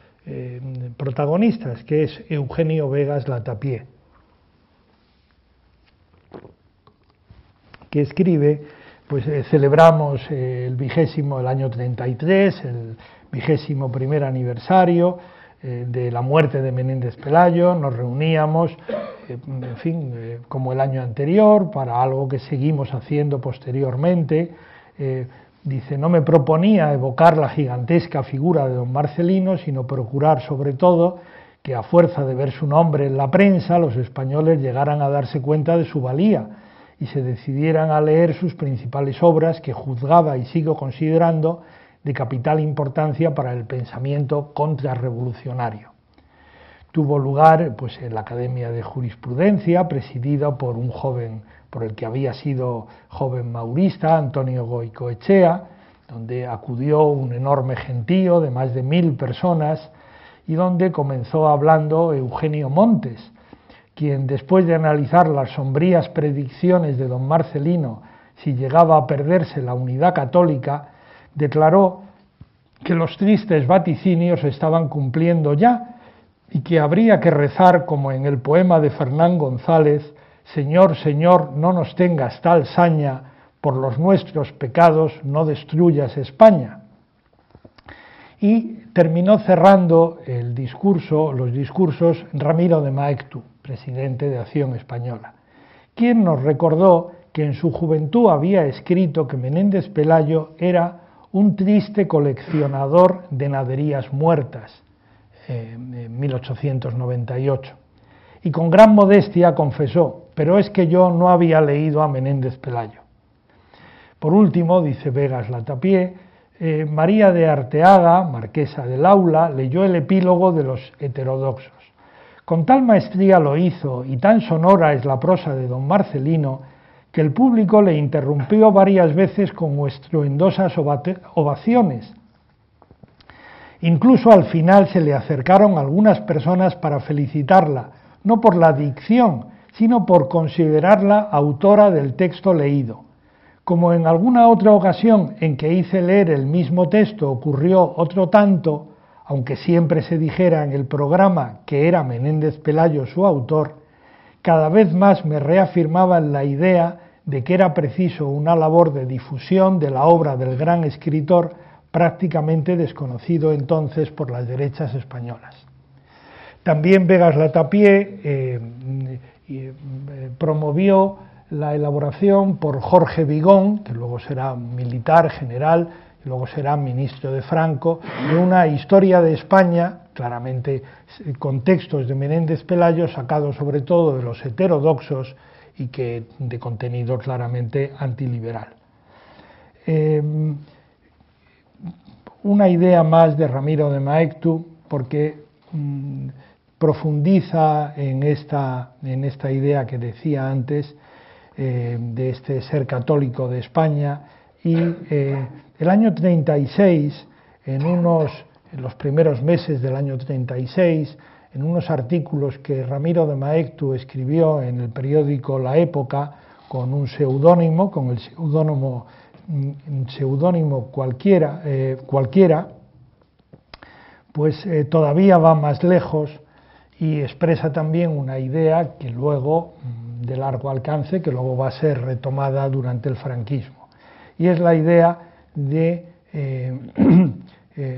protagonistas, que es Eugenio Vegas Latapié, que escribe, pues celebramos el año 33, el 21º aniversario de la muerte de Menéndez Pelayo. Nos reuníamos, en fin, como el año anterior, para algo que seguimos haciendo posteriormente. Dice, no me proponía evocar la gigantesca figura de don Marcelino, sino procurar sobre todo que a fuerza de ver su nombre en la prensa, los españoles llegaran a darse cuenta de su valía y se decidieran a leer sus principales obras, que juzgaba y sigo considerando de capital importancia para el pensamiento contrarrevolucionario. Tuvo lugar, pues, en la Academia de Jurisprudencia, presidida por un joven, por el que había sido joven maurista, Antonio Goicoechea, donde acudió un enorme gentío de más de 1000 personas y donde comenzó hablando Eugenio Montes, quien, después de analizar las sombrías predicciones de don Marcelino si llegaba a perderse la unidad católica, declaró que los tristes vaticinios se estaban cumpliendo ya y que habría que rezar, como en el poema de Fernán González: Señor, Señor, no nos tengas tal saña, por los nuestros pecados no destruyas España. Y terminó cerrando los discursos Ramiro de Maeztu, presidente de Acción Española, quien nos recordó que en su juventud había escrito que Menéndez Pelayo era un triste coleccionador de naderías muertas, en 1898, y con gran modestia confesó: pero es que yo no había leído a Menéndez Pelayo. Por último, dice Vegas Latapié, María de Arteaga, marquesa del Aula, leyó el epílogo de los heterodoxos. Con tal maestría lo hizo y tan sonora es la prosa de don Marcelino, que el público le interrumpió varias veces con estruendosas ovaciones. Incluso al final se le acercaron algunas personas para felicitarla, no por la dicción, sino por considerarla autora del texto leído. Como en alguna otra ocasión en que hice leer el mismo texto ocurrió otro tanto, aunque siempre se dijera en el programa que era Menéndez Pelayo su autor, cada vez más me reafirmaba en la idea de que era preciso una labor de difusión de la obra del gran escritor, prácticamente desconocido entonces por las derechas españolas. También Vegas Latapié promovió la elaboración por Jorge Vigón, que luego será militar, general, y luego será ministro de Franco, de una historia de España, claramente con textos de Menéndez Pelayo, sacados sobre todo de los heterodoxos y que de contenido claramente antiliberal. Una idea más de Ramiro de Maeztu, porque profundiza en esta idea que decía antes, de este ser católico de España, y el año 36, en los primeros meses del año 36, en unos artículos que Ramiro de Maeztu escribió en el periódico La Época con un seudónimo, con el seudónimo cualquiera, pues todavía va más lejos y expresa también una idea que luego, de largo alcance, que luego va a ser retomada durante el franquismo. Y es la idea de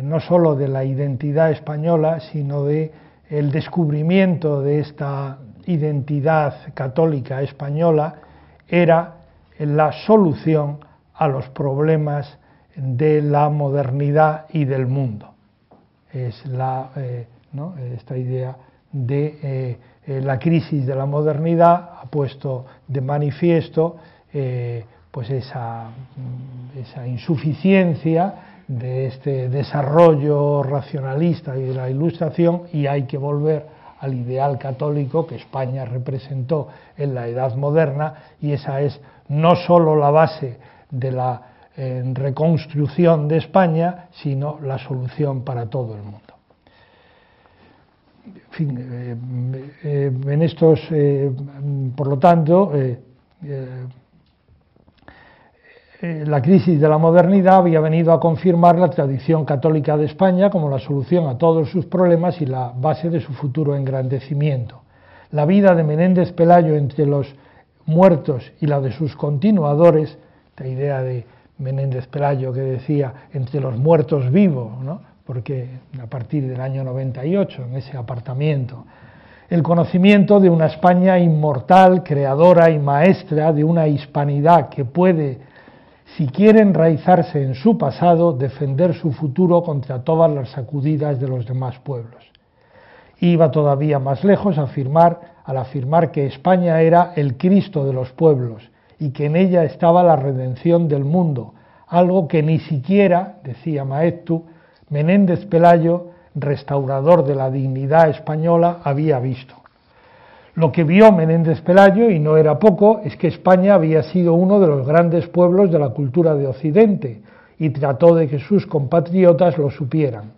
no solo de la identidad española, sino de el descubrimiento de esta identidad católica española era la solución a los problemas de la modernidad y del mundo. Es esta idea de la crisis de la modernidad ha puesto de manifiesto pues esa insuficiencia de este desarrollo racionalista y de la Ilustración, y hay que volver al ideal católico que España representó en la Edad Moderna, y esa es no solo la base de la reconstrucción de España, sino la solución para todo el mundo. En fin, en estos, por lo tanto, la crisis de la modernidad había venido a confirmar la tradición católica de España como la solución a todos sus problemas y la base de su futuro engrandecimiento. La vida de Menéndez Pelayo entre los muertos y la de sus continuadores, esta idea de Menéndez Pelayo que decía entre los muertos vivos, ¿no? Porque a partir del año 98, en ese apartamiento, el conocimiento de una España inmortal, creadora y maestra de una hispanidad que puede, si quiere enraizarse en su pasado, defender su futuro contra todas las sacudidas de los demás pueblos. Iba todavía más lejos al afirmar que España era el Cristo de los pueblos y que en ella estaba la redención del mundo, algo que ni siquiera, decía Maeztu, Menéndez Pelayo, restaurador de la dignidad española, había visto. Lo que vio Menéndez Pelayo, y no era poco, es que España había sido uno de los grandes pueblos de la cultura de Occidente y trató de que sus compatriotas lo supieran.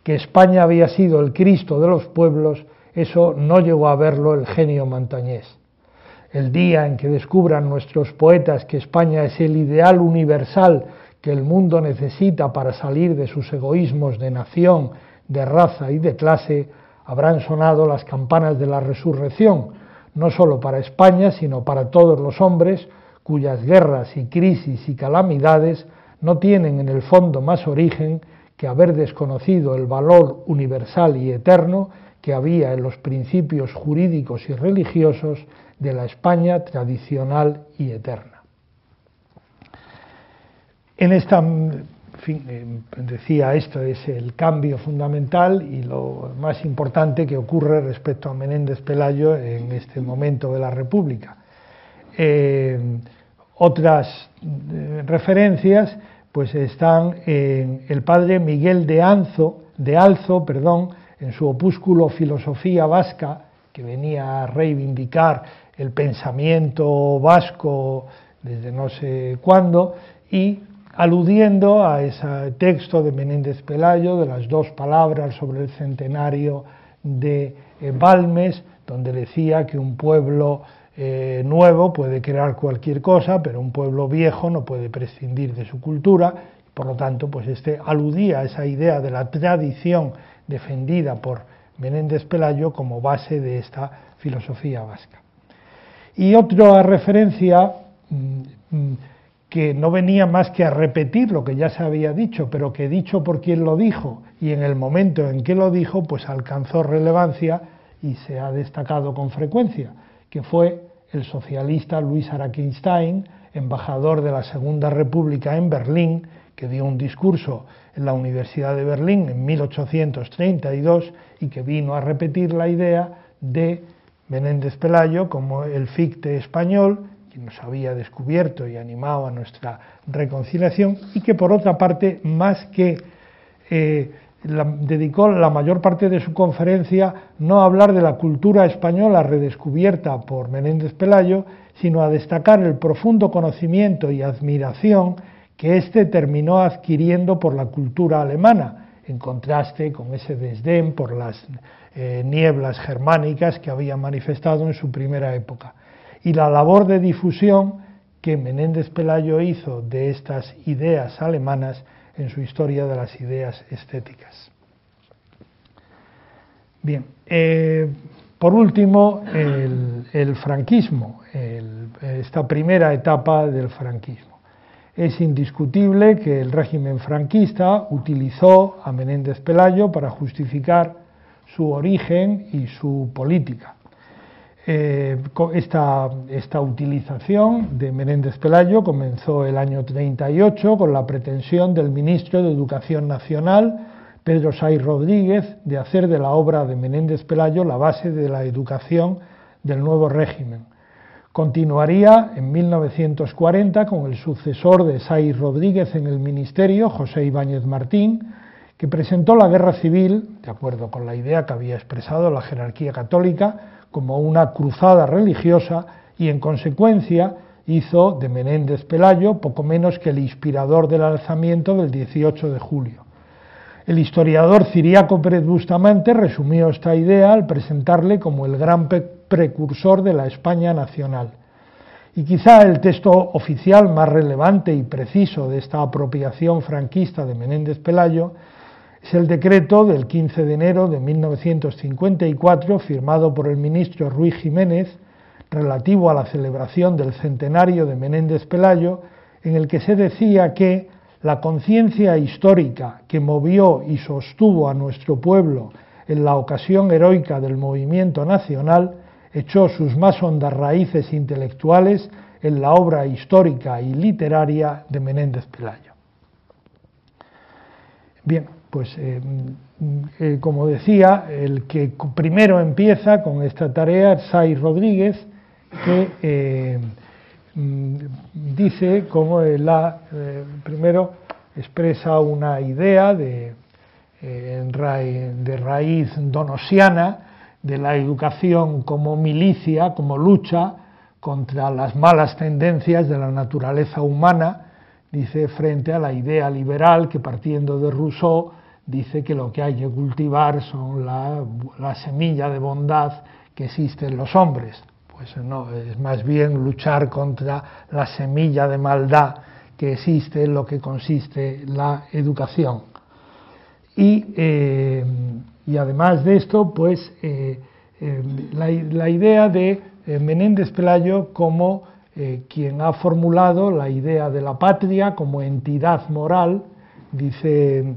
Que España había sido el Cristo de los pueblos, eso no llegó a verlo el genio montañés. El día en que descubran nuestros poetas que España es el ideal universal que el mundo necesita para salir de sus egoísmos de nación, de raza y de clase, habrán sonado las campanas de la resurrección, no solo para España, sino para todos los hombres cuyas guerras y crisis y calamidades no tienen en el fondo más origen que haber desconocido el valor universal y eterno que había en los principios jurídicos y religiosos de la España tradicional y eterna. En esta, en fin, decía, esto es el cambio fundamental y lo más importante que ocurre respecto a Menéndez Pelayo en este momento de la República. Otras referencias pues están en el padre Miguel de Alzo, en su opúsculo Filosofía Vasca, que venía a reivindicar el pensamiento vasco desde no sé cuándo, y aludiendo a ese texto de Menéndez Pelayo, de las dos palabras sobre el centenario de Balmes, donde decía que un pueblo nuevo puede crear cualquier cosa, pero un pueblo viejo no puede prescindir de su cultura. Por lo tanto, pues aludía a esa idea de la tradición defendida por Menéndez Pelayo como base de esta filosofía vasca. Y otra referencia que no venía más que a repetir lo que ya se había dicho, pero que dicho por quien lo dijo y en el momento en que lo dijo, pues alcanzó relevancia y se ha destacado con frecuencia, que fue el socialista Luis Araquistáin, embajador de la Segunda República en Berlín, que dio un discurso en la Universidad de Berlín en 1832 y que vino a repetir la idea de Menéndez Pelayo como el Fichte español, que nos había descubierto y animado a nuestra reconciliación, y que por otra parte, más que dedicó la mayor parte de su conferencia no a hablar de la cultura española redescubierta por Menéndez Pelayo, sino a destacar el profundo conocimiento y admiración que éste terminó adquiriendo por la cultura alemana, en contraste con ese desdén por las nieblas germánicas que había manifestado en su primera época, y la labor de difusión que Menéndez Pelayo hizo de estas ideas alemanas en su historia de las ideas estéticas. Bien, por último, el franquismo, esta primera etapa del franquismo. Es indiscutible que el régimen franquista utilizó a Menéndez Pelayo para justificar su origen y su política. Esta utilización de Menéndez Pelayo comenzó el año 38 con la pretensión del ministro de Educación Nacional, Pedro Saiz Rodríguez, de hacer de la obra de Menéndez Pelayo la base de la educación del nuevo régimen, Continuaría en 1940 con el sucesor de Saiz Rodríguez en el ministerio, José Ibáñez Martín, que presentó la guerra civil, de acuerdo con la idea que había expresado la jerarquía católica, como una cruzada religiosa y en consecuencia hizo de Menéndez Pelayo poco menos que el inspirador del alzamiento del 18 de julio. El historiador Ciriaco Pérez Bustamante resumió esta idea al presentarle como el gran precursor de la España nacional. Y quizá el texto oficial más relevante y preciso de esta apropiación franquista de Menéndez Pelayo es el decreto del 15 de enero de 1954, firmado por el ministro Ruy Jiménez, relativo a la celebración del centenario de Menéndez Pelayo, en el que se decía que la conciencia histórica que movió y sostuvo a nuestro pueblo en la ocasión heroica del movimiento nacional echó sus más hondas raíces intelectuales en la obra histórica y literaria de Menéndez Pelayo. Bien, pues como decía, el que primero empieza con esta tarea es Saiz Rodríguez, que dice como primero expresa una idea de raíz donosiana de la educación como milicia, como lucha contra las malas tendencias de la naturaleza humana, dice, frente a la idea liberal que, partiendo de Rousseau, dice que lo que hay que cultivar son la semilla de bondad que existe en los hombres. Pues no, es más bien luchar contra la semilla de maldad que existe en lo que consiste la educación. Y además de esto, pues la idea de Menéndez Pelayo como quien ha formulado la idea de la patria como entidad moral, dice,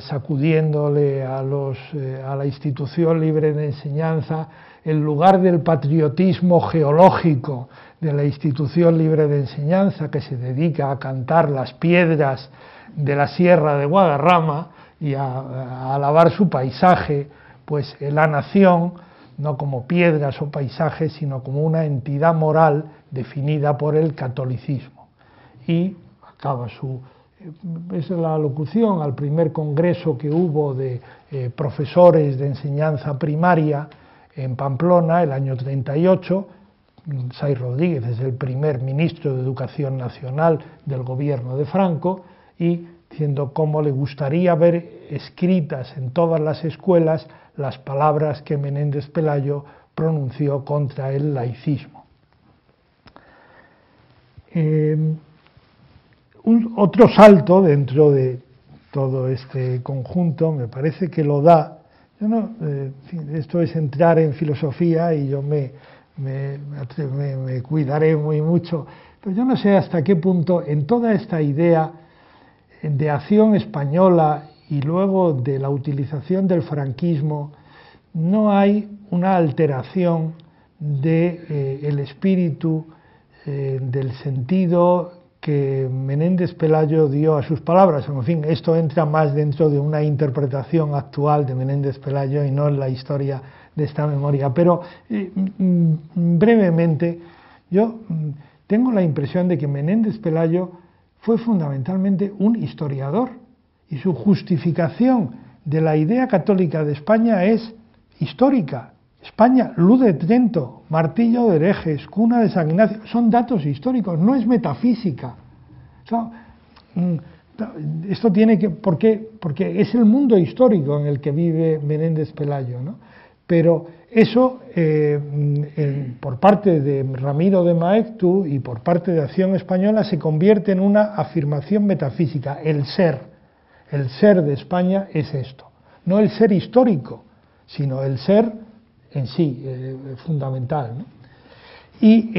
sacudiéndole a la institución libre de enseñanza, en lugar del patriotismo geológico de la institución libre de enseñanza, que se dedica a cantar las piedras de la Sierra de Guadarrama y a alabar su paisaje, pues la nación, no como piedras o paisajes, sino como una entidad moral definida por el catolicismo. Y acaba es la alocución al primer congreso que hubo de profesores de enseñanza primaria en Pamplona, el año 38, Saiz Rodríguez es el primer ministro de Educación Nacional del gobierno de Franco, y diciendo cómo le gustaría ver escritas en todas las escuelas las palabras que Menéndez Pelayo pronunció contra el laicismo. Otro salto dentro de todo este conjunto me parece que lo da. Esto es entrar en filosofía y yo me cuidaré muy mucho, pero yo no sé hasta qué punto en toda esta idea de acción española y luego de la utilización del franquismo no hay una alteración del espíritu, del sentido que Menéndez Pelayo dio a sus palabras. En fin, esto entra más dentro de una interpretación actual de Menéndez Pelayo y no en la historia de esta memoria. Pero brevemente, yo tengo la impresión de que Menéndez Pelayo fue fundamentalmente un historiador y su justificación de la idea católica de España es histórica. España, luz de Trento, martillo de herejes, cuna de San Ignacio, son datos históricos, no es metafísica. Esto tiene que, ¿por qué? Porque es el mundo histórico en el que vive Menéndez Pelayo, ¿no? Pero eso, por parte de Ramiro de Maeztu y por parte de Acción Española, se convierte en una afirmación metafísica. El ser de España es esto, no el ser histórico, sino el ser en sí, fundamental, ¿no? Y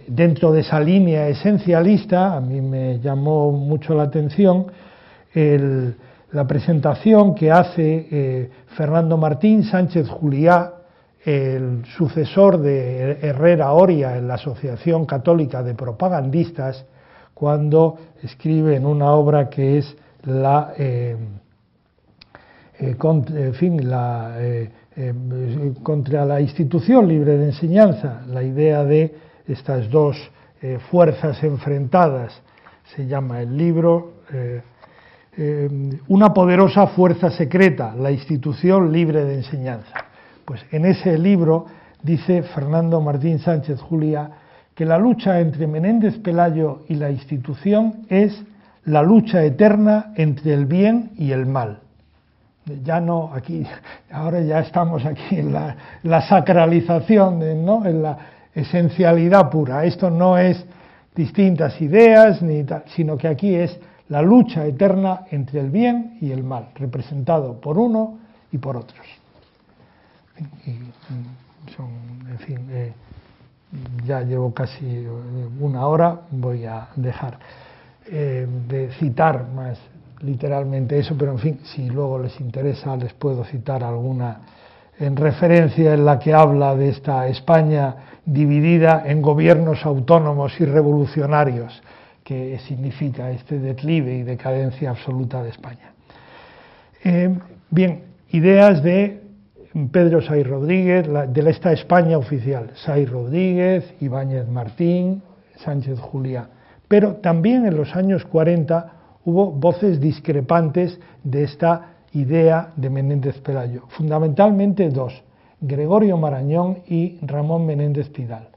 dentro de esa línea esencialista, a mí me llamó mucho la atención la presentación que hace Fernando Martín Sánchez Juliá, el sucesor de Herrera Oria en la Asociación Católica de Propagandistas, cuando escribe en una obra que es contra la institución libre de enseñanza, la idea de estas dos fuerzas enfrentadas, se llama el libro Una poderosa fuerza secreta, la institución libre de enseñanza. Pues en ese libro dice Fernando Martín Sánchez Juliá que la lucha entre Menéndez Pelayo y la institución es la lucha eterna entre el bien y el mal. Ya no aquí, ahora ya estamos aquí en la sacralización, ¿no? En la esencialidad pura. Esto no es distintas ideas, ni tal, sino que aquí es la lucha eterna entre el bien y el mal, representado por uno y por otros. En fin, ya llevo casi una hora, voy a dejar de citar más literalmente eso, pero en fin, si luego les interesa les puedo citar alguna en referencia en la que habla de esta España dividida en gobiernos autónomos y revolucionarios, que significa este declive y decadencia absoluta de España. Bien, ideas de Pedro Saiz Rodríguez, de esta España oficial, Saiz Rodríguez, Ibáñez Martín, Sánchez Juliá. Pero también en los años 40 hubo voces discrepantes de esta idea de Menéndez Pelayo, fundamentalmente dos, Gregorio Marañón y Ramón Menéndez Pidal.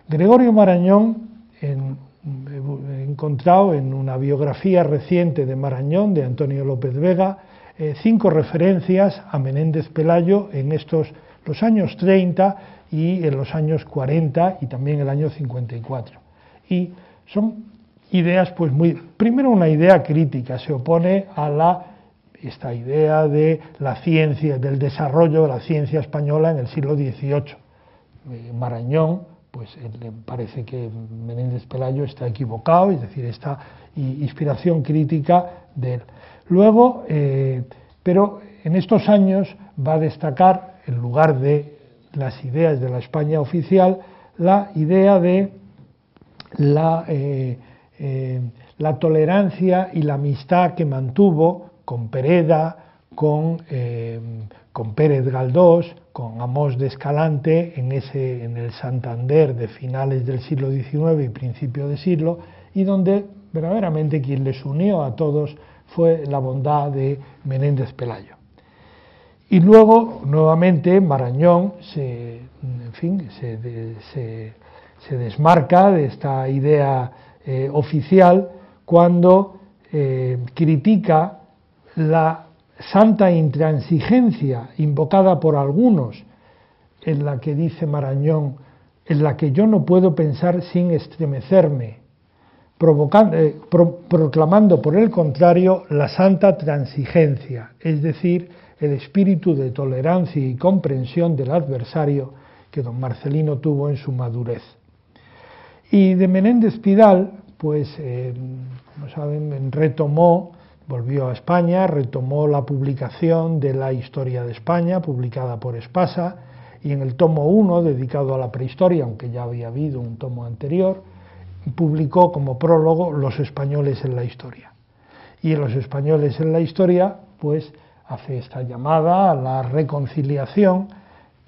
Gregorio Marañón, he encontrado en una biografía reciente de Marañón, de Antonio López Vega, 5 referencias a Menéndez Pelayo en los años 30 y en los años 40 y también el año 54. Y son ideas, pues primero una idea crítica, se opone a esta idea de la ciencia, del desarrollo de la ciencia española en el siglo XVIII. Marañón, pues le parece que Menéndez Pelayo está equivocado, es decir, esta inspiración crítica de él. Luego, pero en estos años va a destacar, en lugar de las ideas de la España oficial, la idea de la tolerancia y la amistad que mantuvo con Pereda, con Pérez Galdós, con Amós de Escalante en el Santander de finales del siglo XIX y principio de siglo, y donde verdaderamente quien les unió a todos fue la bondad de Menéndez Pelayo. Y luego, nuevamente, Marañón se desmarca de esta idea oficial cuando critica la santa intransigencia invocada por algunos, en la que dice Marañón, en la que yo no puedo pensar sin estremecerme, proclamando por el contrario la santa transigencia, es decir, el espíritu de tolerancia y comprensión del adversario que don Marcelino tuvo en su madurez. Y de Menéndez Pidal, pues, como saben, volvió a España, retomó la publicación de la Historia de España, publicada por Espasa, y en el tomo 1, dedicado a la prehistoria, aunque ya había habido un tomo anterior, publicó como prólogo Los españoles en la historia. Y en Los españoles en la historia, pues, hace esta llamada a la reconciliación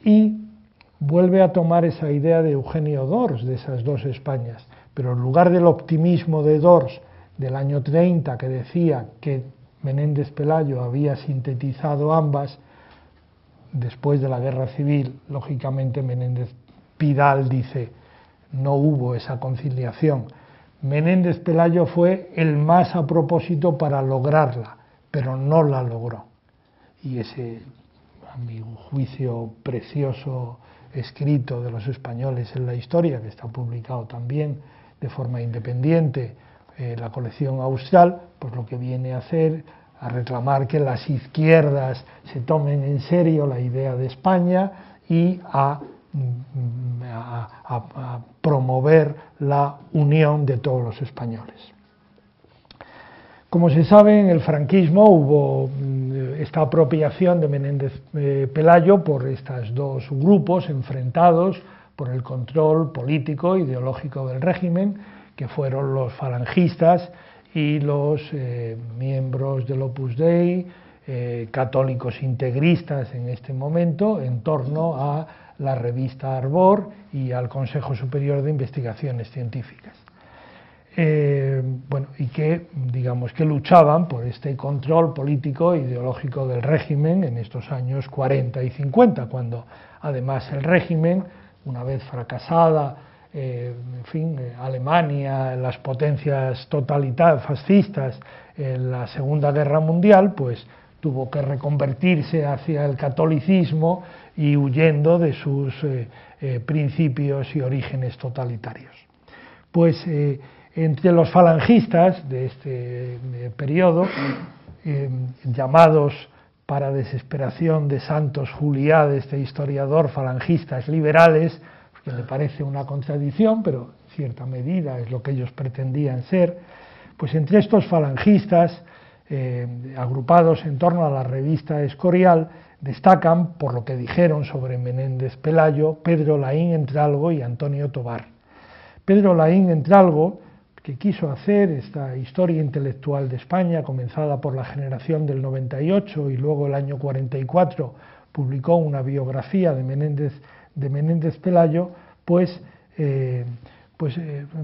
y vuelve a tomar esa idea de Eugenio d'Ors, de esas dos Españas, pero en lugar del optimismo de d'Ors del año 30, que decía que Menéndez Pelayo había sintetizado ambas, después de la Guerra Civil, lógicamente Menéndez Pidal dice, no hubo esa conciliación. Menéndez Pelayo fue el más a propósito para lograrla, pero no la logró. Y ese, a mi juicio, precioso escrito de Los españoles en la historia, que está publicado también de forma independiente, la colección Austral, pues lo que viene a hacer, a reclamar que las izquierdas se tomen en serio la idea de España y a promover la unión de todos los españoles. Como se sabe, en el franquismo hubo esta apropiación de Menéndez Pelayo por estos dos grupos enfrentados por el control político ideológico del régimen, que fueron los falangistas y los miembros del Opus Dei, católicos integristas en este momento en torno a la revista Arbor y al Consejo Superior de Investigaciones Científicas. Bueno, y que, digamos, que luchaban por este control político e ideológico del régimen en estos años 40 y 50, cuando además el régimen, una vez fracasada, en fin, Alemania, las potencias totalitarias fascistas en la Segunda Guerra Mundial, pues tuvo que reconvertirse hacia el catolicismo y huyendo de sus principios y orígenes totalitarios. Pues entre los falangistas de este periodo, llamados para desesperación de Santos Juliá, de este historiador, falangistas liberales, que le parece una contradicción, pero en cierta medida es lo que ellos pretendían ser, pues entre estos falangistas, agrupados en torno a la revista Escorial, destacan, por lo que dijeron sobre Menéndez Pelayo, Pedro Laín Entralgo y Antonio Tobar. Pedro Laín Entralgo, que quiso hacer esta historia intelectual de España, comenzada por la generación del 98 y luego el año 44 publicó una biografía de Menéndez Pelayo, pues, en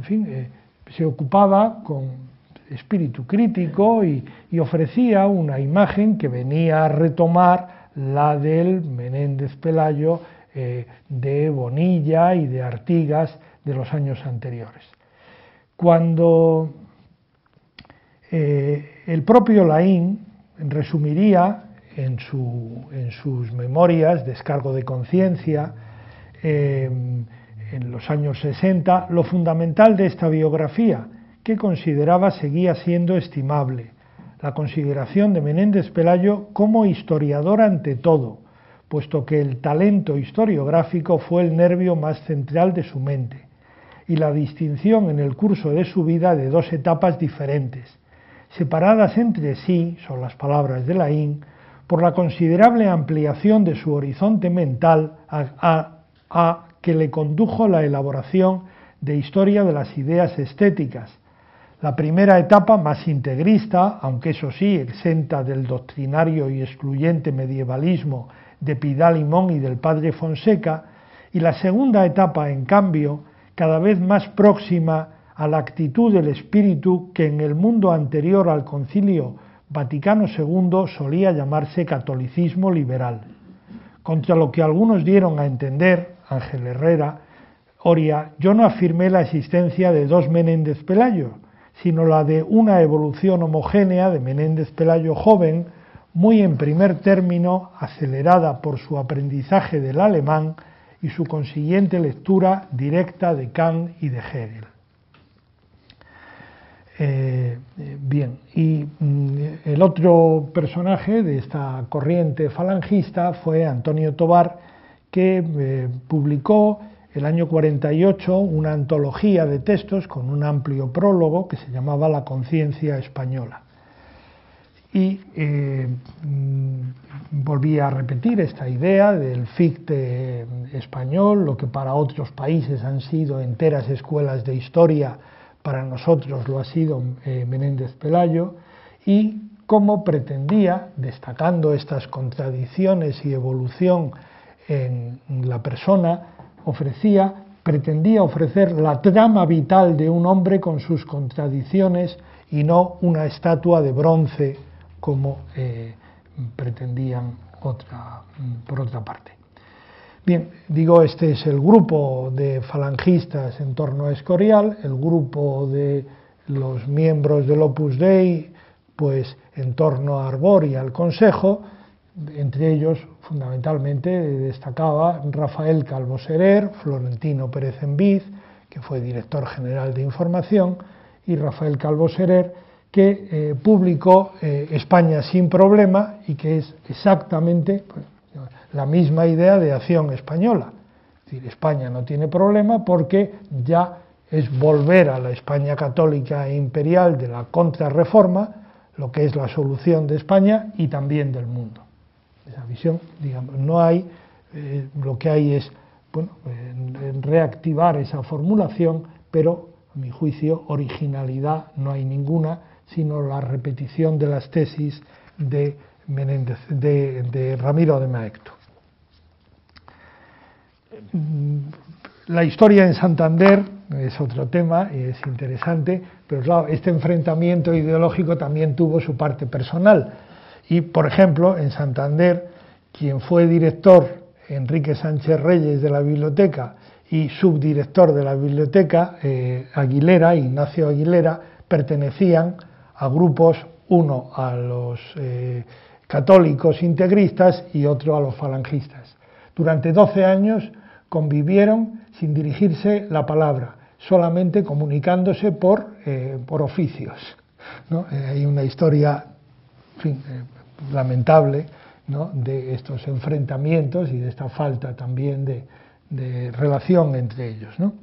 fin, se ocupaba con espíritu crítico y ofrecía una imagen que venía a retomar la del Menéndez Pelayo de Bonilla y de Artigas de los años anteriores. Cuando el propio Laín resumiría en sus memorias, Descargo de conciencia, en los años 60, lo fundamental de esta biografía, que consideraba seguía siendo estimable, la consideración de Menéndez Pelayo como historiador ante todo, puesto que el talento historiográfico fue el nervio más central de su mente, y la distinción en el curso de su vida de dos etapas diferentes, separadas entre sí, son las palabras de Laín, por la considerable ampliación de su horizonte mental a que le condujo la elaboración de historia de las ideas estéticas. La primera etapa más integrista, aunque eso sí, exenta del doctrinario y excluyente medievalismo de Pidal Limón y del padre Fonseca, y la segunda etapa, en cambio, cada vez más próxima a la actitud del espíritu que en el mundo anterior al Concilio Vaticano II solía llamarse catolicismo liberal, contra lo que algunos dieron a entender, Ángel Herrera, Oria, yo no afirmé la existencia de dos Menéndez Pelayo, sino la de una evolución homogénea de Menéndez Pelayo joven, muy en primer término acelerada por su aprendizaje del alemán y su consiguiente lectura directa de Kant y de Hegel. Bien, y el otro personaje de esta corriente falangista fue Antonio Tobar, que publicó el año 48 una antología de textos con un amplio prólogo que se llamaba La conciencia española. Y volvía a repetir esta idea del ficte español, lo que para otros países han sido enteras escuelas de historia, para nosotros lo ha sido Menéndez Pelayo, y cómo pretendía, destacando estas contradicciones y evolución en la persona, pretendía ofrecer la trama vital de un hombre con sus contradicciones y no una estatua de bronce como pretendían por otra parte. Bien, digo, este es el grupo de falangistas en torno a Escorial, el grupo de los miembros del Opus Dei, pues en torno a Arbor y al Consejo. Entre ellos, fundamentalmente, destacaba Rafael Calvo Serer, Florentino Pérez Enviz, que fue director general de Información, y Rafael Calvo Serer, que publicó España sin problema, y que es exactamente la misma idea de Acción Española. Es decir, España no tiene problema porque ya es volver a la España católica e imperial de la contrarreforma, lo que es la solución de España y también del mundo. Esa visión, digamos, no hay, lo que hay es, bueno, reactivar esa formulación, pero a mi juicio originalidad no hay ninguna, sino la repetición de las tesis de Menéndez, de Ramiro de Maeztu. La historia en Santander es otro tema y es interesante, pero claro, este enfrentamiento ideológico también tuvo su parte personal. Y, por ejemplo, en Santander, quien fue director, Enrique Sánchez Reyes, de la biblioteca, y subdirector de la biblioteca, Aguilera, Ignacio Aguilera, pertenecían a grupos, uno a los católicos integristas y otro a los falangistas. Durante 12 años convivieron sin dirigirse la palabra, solamente comunicándose por oficios, ¿no? Hay una historia, en fin, lamentable, ¿no?, de estos enfrentamientos y de esta falta también de relación entre ellos, ¿no?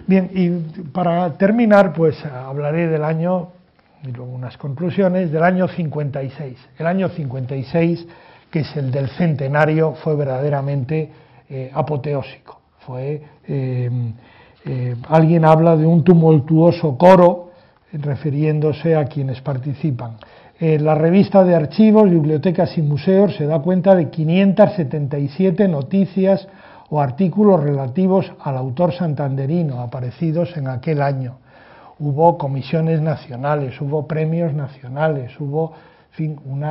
Bien, y para terminar, pues hablaré del año, y luego unas conclusiones, del año 56. El año 56, que es el del centenario, fue verdaderamente apoteósico. Alguien habla de un tumultuoso coro refiriéndose a quienes participan. La revista de archivos, bibliotecas y museos se da cuenta de 577 noticias o artículos relativos al autor santanderino aparecidos en aquel año. Hubo comisiones nacionales, hubo premios nacionales, hubo, en fin, un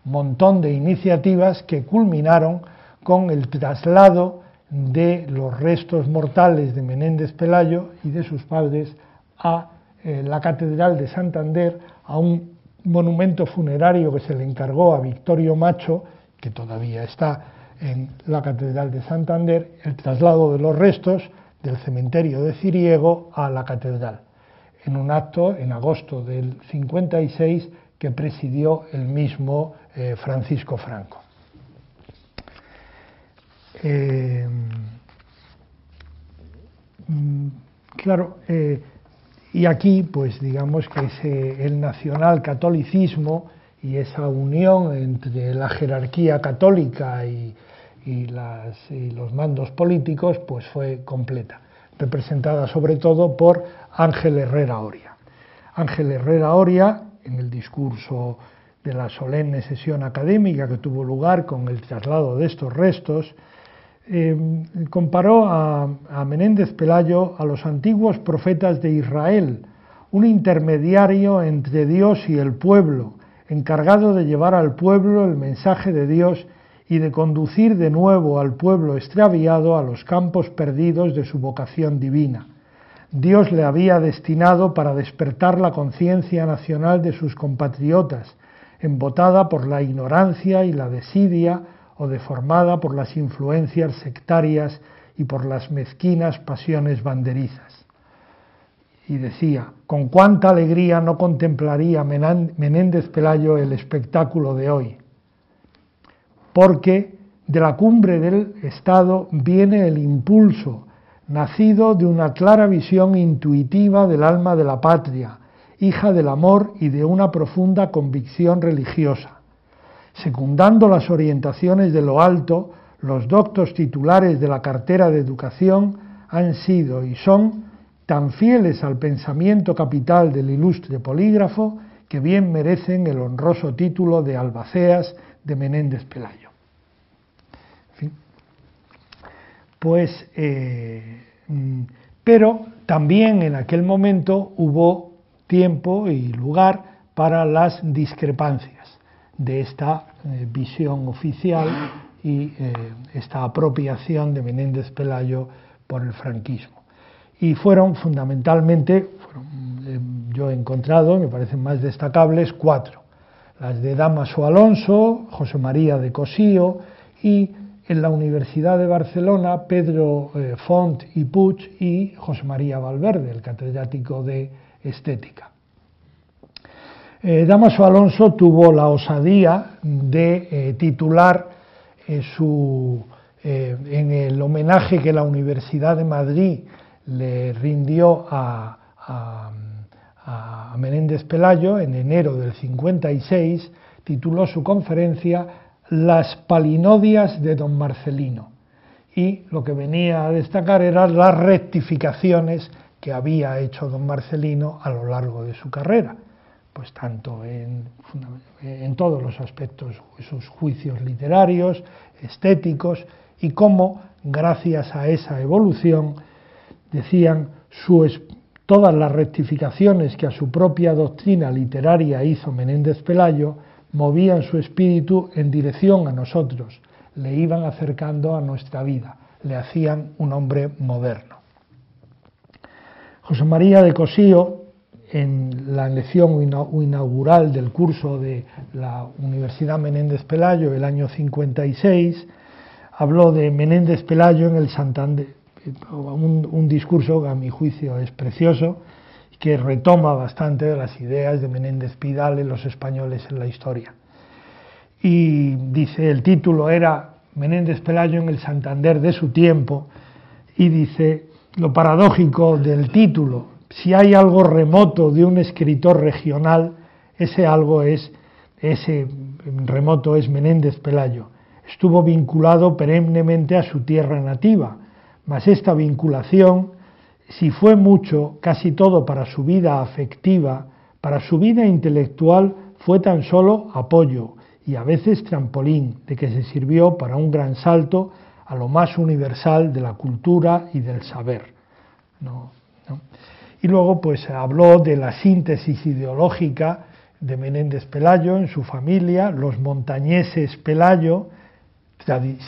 montón de iniciativas que culminaron con el traslado de los restos mortales de Menéndez Pelayo y de sus padres a la Catedral de Santander, a un monumento funerario que se le encargó a Victorio Macho, que todavía está en la Catedral de Santander, el traslado de los restos del cementerio de Ciriego a la Catedral, en un acto en agosto del 56 que presidió el mismo Francisco Franco. Claro, y aquí, pues digamos que es el nacionalcatolicismo y esa unión entre la jerarquía católica y los mandos políticos, pues fue completa, representada sobre todo por Ángel Herrera Oria. Ángel Herrera Oria, en el discurso de la solemne sesión académica que tuvo lugar con el traslado de estos restos, comparó a Menéndez Pelayo a los antiguos profetas de Israel, un intermediario entre Dios y el pueblo, encargado de llevar al pueblo el mensaje de Dios y de conducir de nuevo al pueblo extraviado a los campos perdidos de su vocación divina. Dios le había destinado para despertar la conciencia nacional de sus compatriotas, embotada por la ignorancia y la desidia o deformada por las influencias sectarias y por las mezquinas pasiones banderizas. Y decía, con cuánta alegría no contemplaría Menéndez Pelayo el espectáculo de hoy, porque de la cumbre del Estado viene el impulso, nacido de una clara visión intuitiva del alma de la patria, hija del amor y de una profunda convicción religiosa. Secundando las orientaciones de lo alto, los doctos titulares de la cartera de educación han sido y son tan fieles al pensamiento capital del ilustre polígrafo que bien merecen el honroso título de albaceas de Menéndez Pelayo. En fin. Pues, pero también en aquel momento hubo tiempo y lugar para las discrepancias de esta visión oficial y esta apropiación de Menéndez Pelayo por el franquismo. Y fueron fundamentalmente, yo he encontrado, me parecen más destacables, 4. Las de Dámaso Alonso, José María de Cosío y en la Universidad de Barcelona Pedro Font y Puig y José María Valverde, el catedrático de Estética. Dámaso Alonso tuvo la osadía de titular en el homenaje que la Universidad de Madrid le rindió a Menéndez Pelayo en enero del 56, tituló su conferencia Las palinodias de don Marcelino, y lo que venía a destacar eran las rectificaciones que había hecho don Marcelino a lo largo de su carrera, pues tanto en todos los aspectos, sus juicios literarios, estéticos, y cómo, gracias a esa evolución, decían, todas las rectificaciones que a su propia doctrina literaria hizo Menéndez Pelayo movían su espíritu en dirección a nosotros, le iban acercando a nuestra vida, le hacían un hombre moderno. José María de Cossío, en la lección inaugural del curso de la Universidad Menéndez Pelayo, el año 56, habló de Menéndez Pelayo en el Santander, un discurso que a mi juicio es precioso, que retoma bastante de las ideas de Menéndez Pidal en los españoles en la historia. Y dice, el título era Menéndez Pelayo en el Santander de su tiempo, y dice, lo paradójico del título, si hay algo remoto de un escritor regional, ese remoto es Menéndez Pelayo. Estuvo vinculado perennemente a su tierra nativa, mas esta vinculación, si fue mucho, casi todo para su vida afectiva, para su vida intelectual fue tan solo apoyo y a veces trampolín, de que se sirvió para un gran salto a lo más universal de la cultura y del saber. ¿No? Y luego pues habló de la síntesis ideológica de Menéndez Pelayo en su familia, los montañeses Pelayo,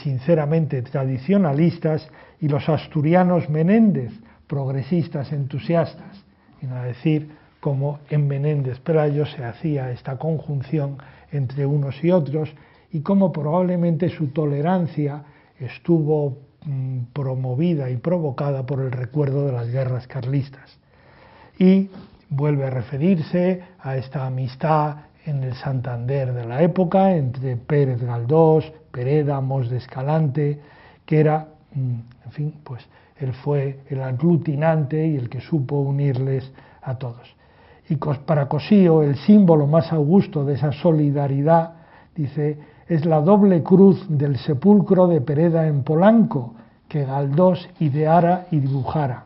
sinceramente tradicionalistas, y los asturianos Menéndez, progresistas entusiastas, y a decir cómo en Menéndez Pelayo se hacía esta conjunción entre unos y otros, y cómo probablemente su tolerancia estuvo promovida y provocada por el recuerdo de las guerras carlistas. Y vuelve a referirse a esta amistad en el Santander de la época entre Pérez Galdós, Pereda, Mos de Escalante, que era, en fin, pues él fue el aglutinante y el que supo unirles a todos. Y para Cossío, el símbolo más augusto de esa solidaridad, dice, es la doble cruz del sepulcro de Pereda en Polanco, que Galdós ideara y dibujara.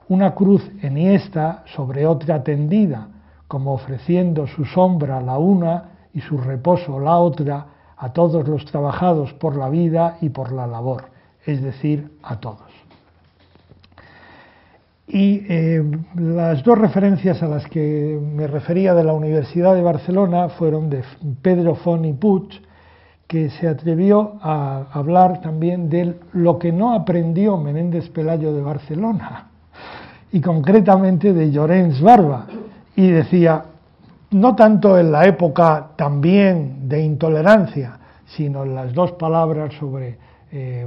Una cruz enhiesta sobre otra tendida, como ofreciendo su sombra la una y su reposo la otra a todos los trabajados por la vida y por la labor, es decir, a todos. Y las dos referencias a las que me refería de la Universidad de Barcelona fueron de Pedro Font i Puig, que se atrevió a hablar también de lo que no aprendió Menéndez Pelayo de Barcelona, y concretamente de Llorens Barba, y decía, no tanto en la época también de intolerancia, sino en las dos palabras sobre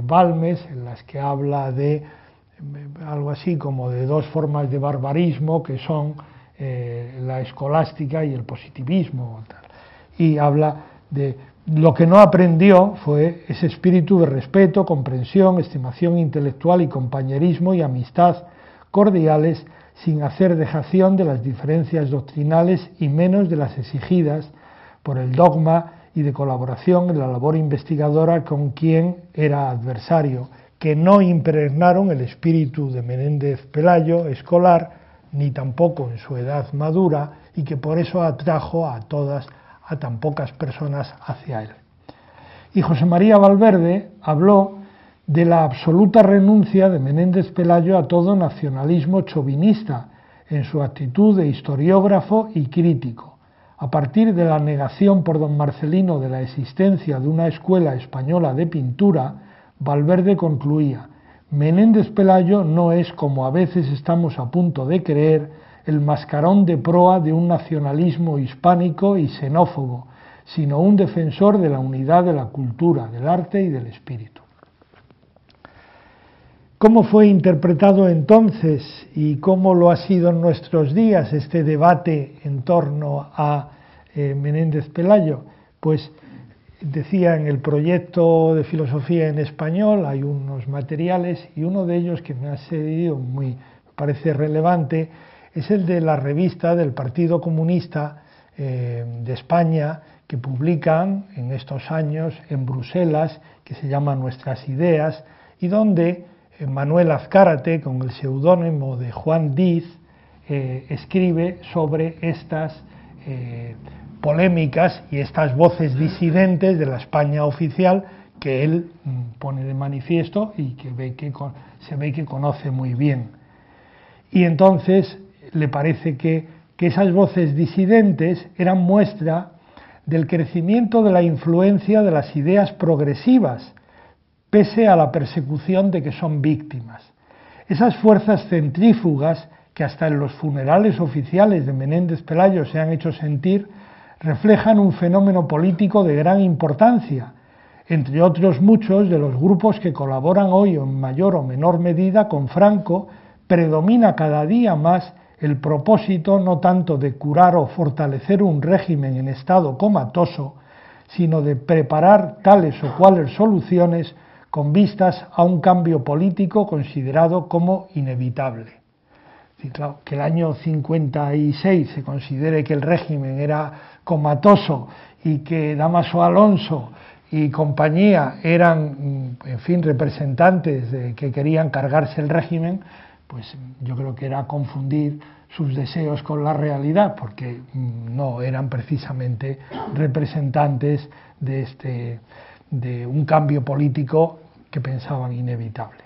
Balmes, en las que habla de algo así como de dos formas de barbarismo que son la escolástica y el positivismo, y habla de lo que no aprendió fue ese espíritu de respeto, comprensión, estimación intelectual y compañerismo y amistad cordiales, sin hacer dejación de las diferencias doctrinales y menos de las exigidas por el dogma y de colaboración en la labor investigadora con quien era adversario, que no impregnaron el espíritu de Menéndez Pelayo escolar, ni tampoco en su edad madura, y que por eso atrajo a tan pocas personas hacia él. Y José María Valverde habló de la absoluta renuncia de Menéndez Pelayo a todo nacionalismo chauvinista en su actitud de historiógrafo y crítico. A partir de la negación por don Marcelino de la existencia de una escuela española de pintura, Valverde concluía: Menéndez Pelayo no es, como a veces estamos a punto de creer, el mascarón de proa de un nacionalismo hispánico y xenófobo, sino un defensor de la unidad de la cultura, del arte y del espíritu. ¿Cómo fue interpretado entonces y cómo lo ha sido en nuestros días este debate en torno a Menéndez Pelayo? Pues decía, en el proyecto de filosofía en español hay unos materiales y uno de ellos que me ha servido me parece relevante es el de la revista del Partido Comunista de España, que publican en estos años en Bruselas, que se llama Nuestras Ideas, y donde Manuel Azcárate, con el seudónimo de Juan Diz, escribe sobre estas polémicas y estas voces disidentes de la España oficial que él pone de manifiesto y que se ve que conoce muy bien. Y entonces le parece que esas voces disidentes eran muestra del crecimiento de la influencia de las ideas progresivas, pese a la persecución de que son víctimas. Esas fuerzas centrífugas que hasta en los funerales oficiales de Menéndez Pelayo se han hecho sentir, reflejan un fenómeno político de gran importancia, entre otros muchos de los grupos que colaboran hoy en mayor o menor medida con Franco. Predomina cada día más el propósito no tanto de curar o fortalecer un régimen en estado comatoso, sino de preparar tales o cuales soluciones con vistas a un cambio político considerado como inevitable. Sí, claro, que el año 56 se considere que el régimen era comatoso y que Dámaso Alonso y compañía eran, en fin, representantes que querían cargarse el régimen, pues yo creo que era confundir sus deseos con la realidad, porque no eran precisamente representantes de un cambio político que pensaban inevitable.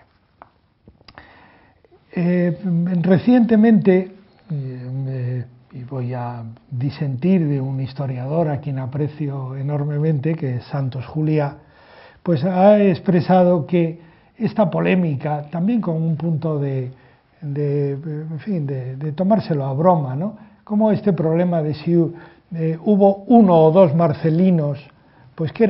Recientemente, y voy a disentir de un historiador a quien aprecio enormemente, que es Santos Juliá, pues ha expresado que esta polémica, también con un punto de tomárselo a broma, ¿no? Como este problema de si hubo uno o dos marcelinos, pues que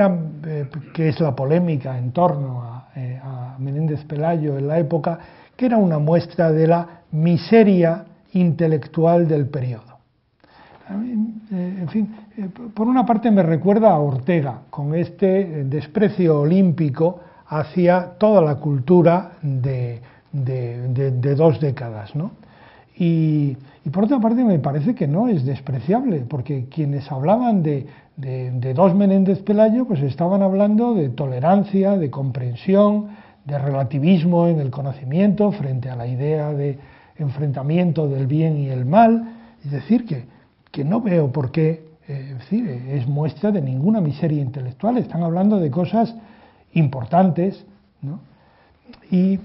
es la polémica en torno a Menéndez Pelayo en la época, que era una muestra de la miseria intelectual del periodo. En fin, por una parte me recuerda a Ortega, con este desprecio olímpico hacia toda la cultura de 2 décadas, ¿no? Y por otra parte me parece que no es despreciable, porque quienes hablaban de 2 Menéndez Pelayo, pues estaban hablando de tolerancia, de comprensión, de relativismo en el conocimiento frente a la idea de enfrentamiento del bien y el mal. Es decir, que no veo por qué es muestra de ninguna miseria intelectual. Están hablando de cosas importantes, ¿no? Y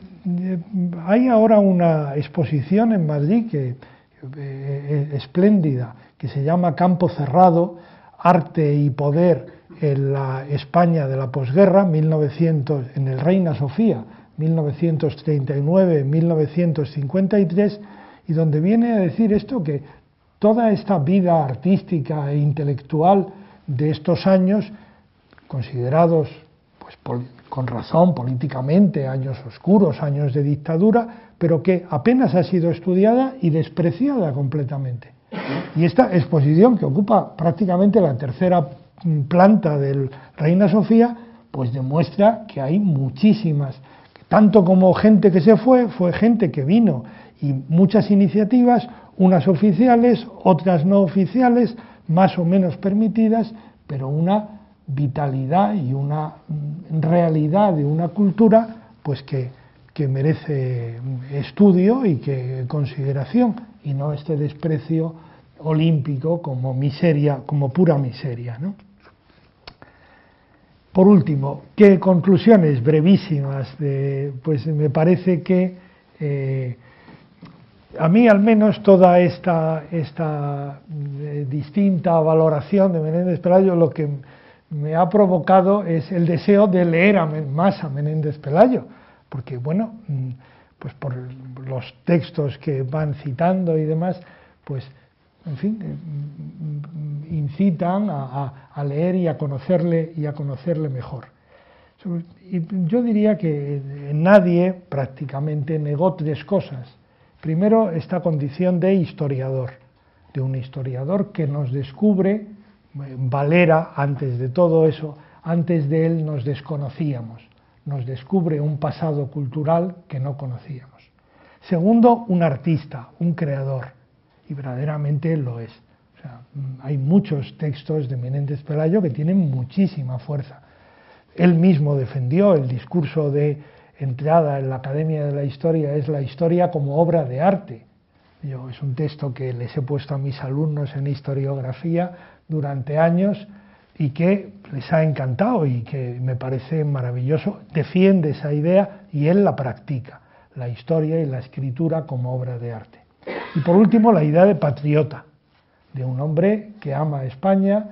hay ahora una exposición en Madrid espléndida, que se llama Campo Cerrado, Arte y Poder en la España de la posguerra, en el Reina Sofía, 1939-1953, y donde viene a decir esto, que toda esta vida artística e intelectual de estos años, considerados pues con razón políticamente años oscuros, años de dictadura, pero que apenas ha sido estudiada y despreciada completamente. Y esta exposición, que ocupa prácticamente la tercera planta del Reina Sofía, pues demuestra que hay muchísimas, tanto como gente que se fue gente que vino, y muchas iniciativas, unas oficiales, otras no oficiales, más o menos permitidas, pero una vitalidad y una realidad de una cultura pues que merece estudio y que consideración, y no este desprecio olímpico como miseria, como pura miseria, ¿no? Por último, ¿qué conclusiones brevísimas? Pues me parece que a mí al menos toda esta distinta valoración de Menéndez Pelayo, lo que me ha provocado es el deseo de leer más a Menéndez Pelayo, porque bueno, pues por los textos que van citando y demás, pues en fin, incitan a leer y a conocerle mejor. Y yo diría que nadie prácticamente negó 3 cosas. Primero, esta condición de historiador, de un historiador que nos descubre. Valera, antes de todo eso, antes de él nos desconocíamos, nos descubre un pasado cultural que no conocíamos. Segundo, un artista, un creador, y verdaderamente lo es. O sea, hay muchos textos de Menéndez Pelayo que tienen muchísima fuerza. Él mismo defendió el discurso de entrada en la Academia de la Historia, es la historia como obra de arte. Es un texto que les he puesto a mis alumnos en historiografía durante años y que les ha encantado y que me parece maravilloso. Defiende esa idea y él la practica, la historia y la escritura como obra de arte. Y por último, la idea de patriota, de un hombre que ama a España,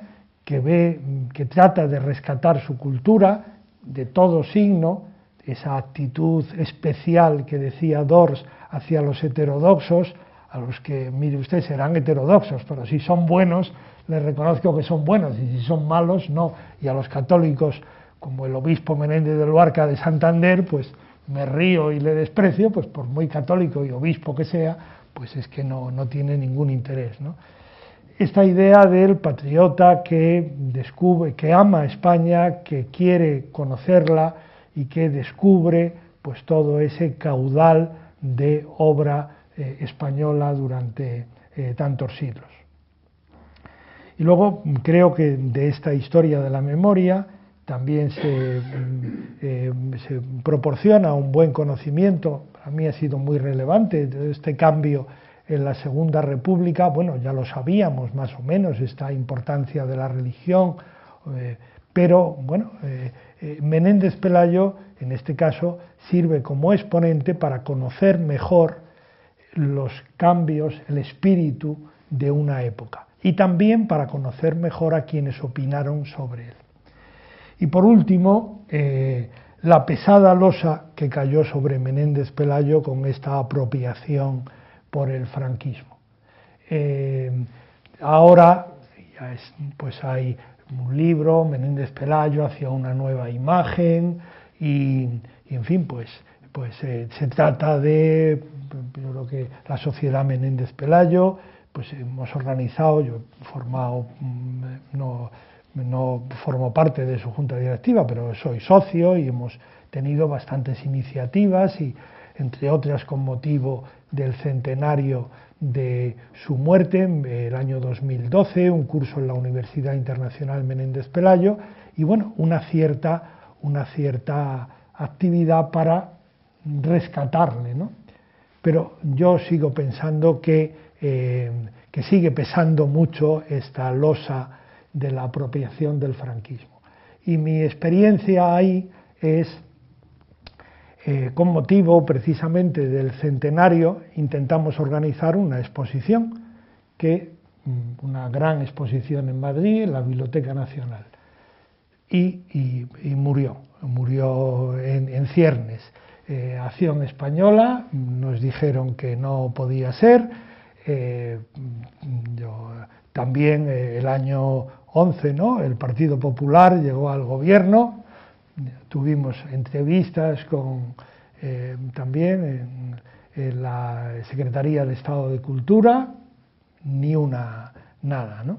que trata de rescatar su cultura de todo signo, esa actitud especial que decía Dors hacia los heterodoxos, a los que, mire usted, serán heterodoxos, pero si son buenos, les reconozco que son buenos, y si son malos, no. Y a los católicos, como el obispo Menéndez del Barca de Santander, pues me río y le desprecio, pues por muy católico y obispo que sea, pues es que no tiene ningún interés, ¿no? Esta idea del patriota que descubre, que ama a España, que quiere conocerla y que descubre pues todo ese caudal de obra española durante tantos siglos. Y luego creo que de esta historia de la memoria también se proporciona un buen conocimiento. Para mí ha sido muy relevante este cambio en la Segunda República. Bueno, ya lo sabíamos más o menos, esta importancia de la religión, pero bueno, Menéndez Pelayo en este caso sirve como exponente para conocer mejor los cambios, el espíritu de una época y también para conocer mejor a quienes opinaron sobre él. Y por último, la pesada losa que cayó sobre Menéndez Pelayo con esta apropiación por el franquismo. Ahora pues hay un libro, Menéndez Pelayo hacia una nueva imagen y en fin, pues se trata de, yo creo que la Sociedad Menéndez Pelayo, pues hemos organizado, yo he formado, no formo parte de su junta directiva, pero soy socio y hemos tenido bastantes iniciativas y entre otras con motivo del centenario de su muerte, el año 2012, un curso en la Universidad Internacional Menéndez Pelayo y bueno, una cierta actividad para rescatarle, ¿no? Pero yo sigo pensando que sigue pesando mucho esta losa de la apropiación del franquismo. Y mi experiencia ahí es, con motivo precisamente del centenario, intentamos organizar una exposición, una gran exposición en Madrid, en la Biblioteca Nacional. Y murió en ciernes. Acción Española nos dijeron que no podía ser. También el año 11, ¿no? El Partido Popular llegó al gobierno, tuvimos entrevistas con también en la Secretaría de Estado de Cultura, ni nada, ¿no?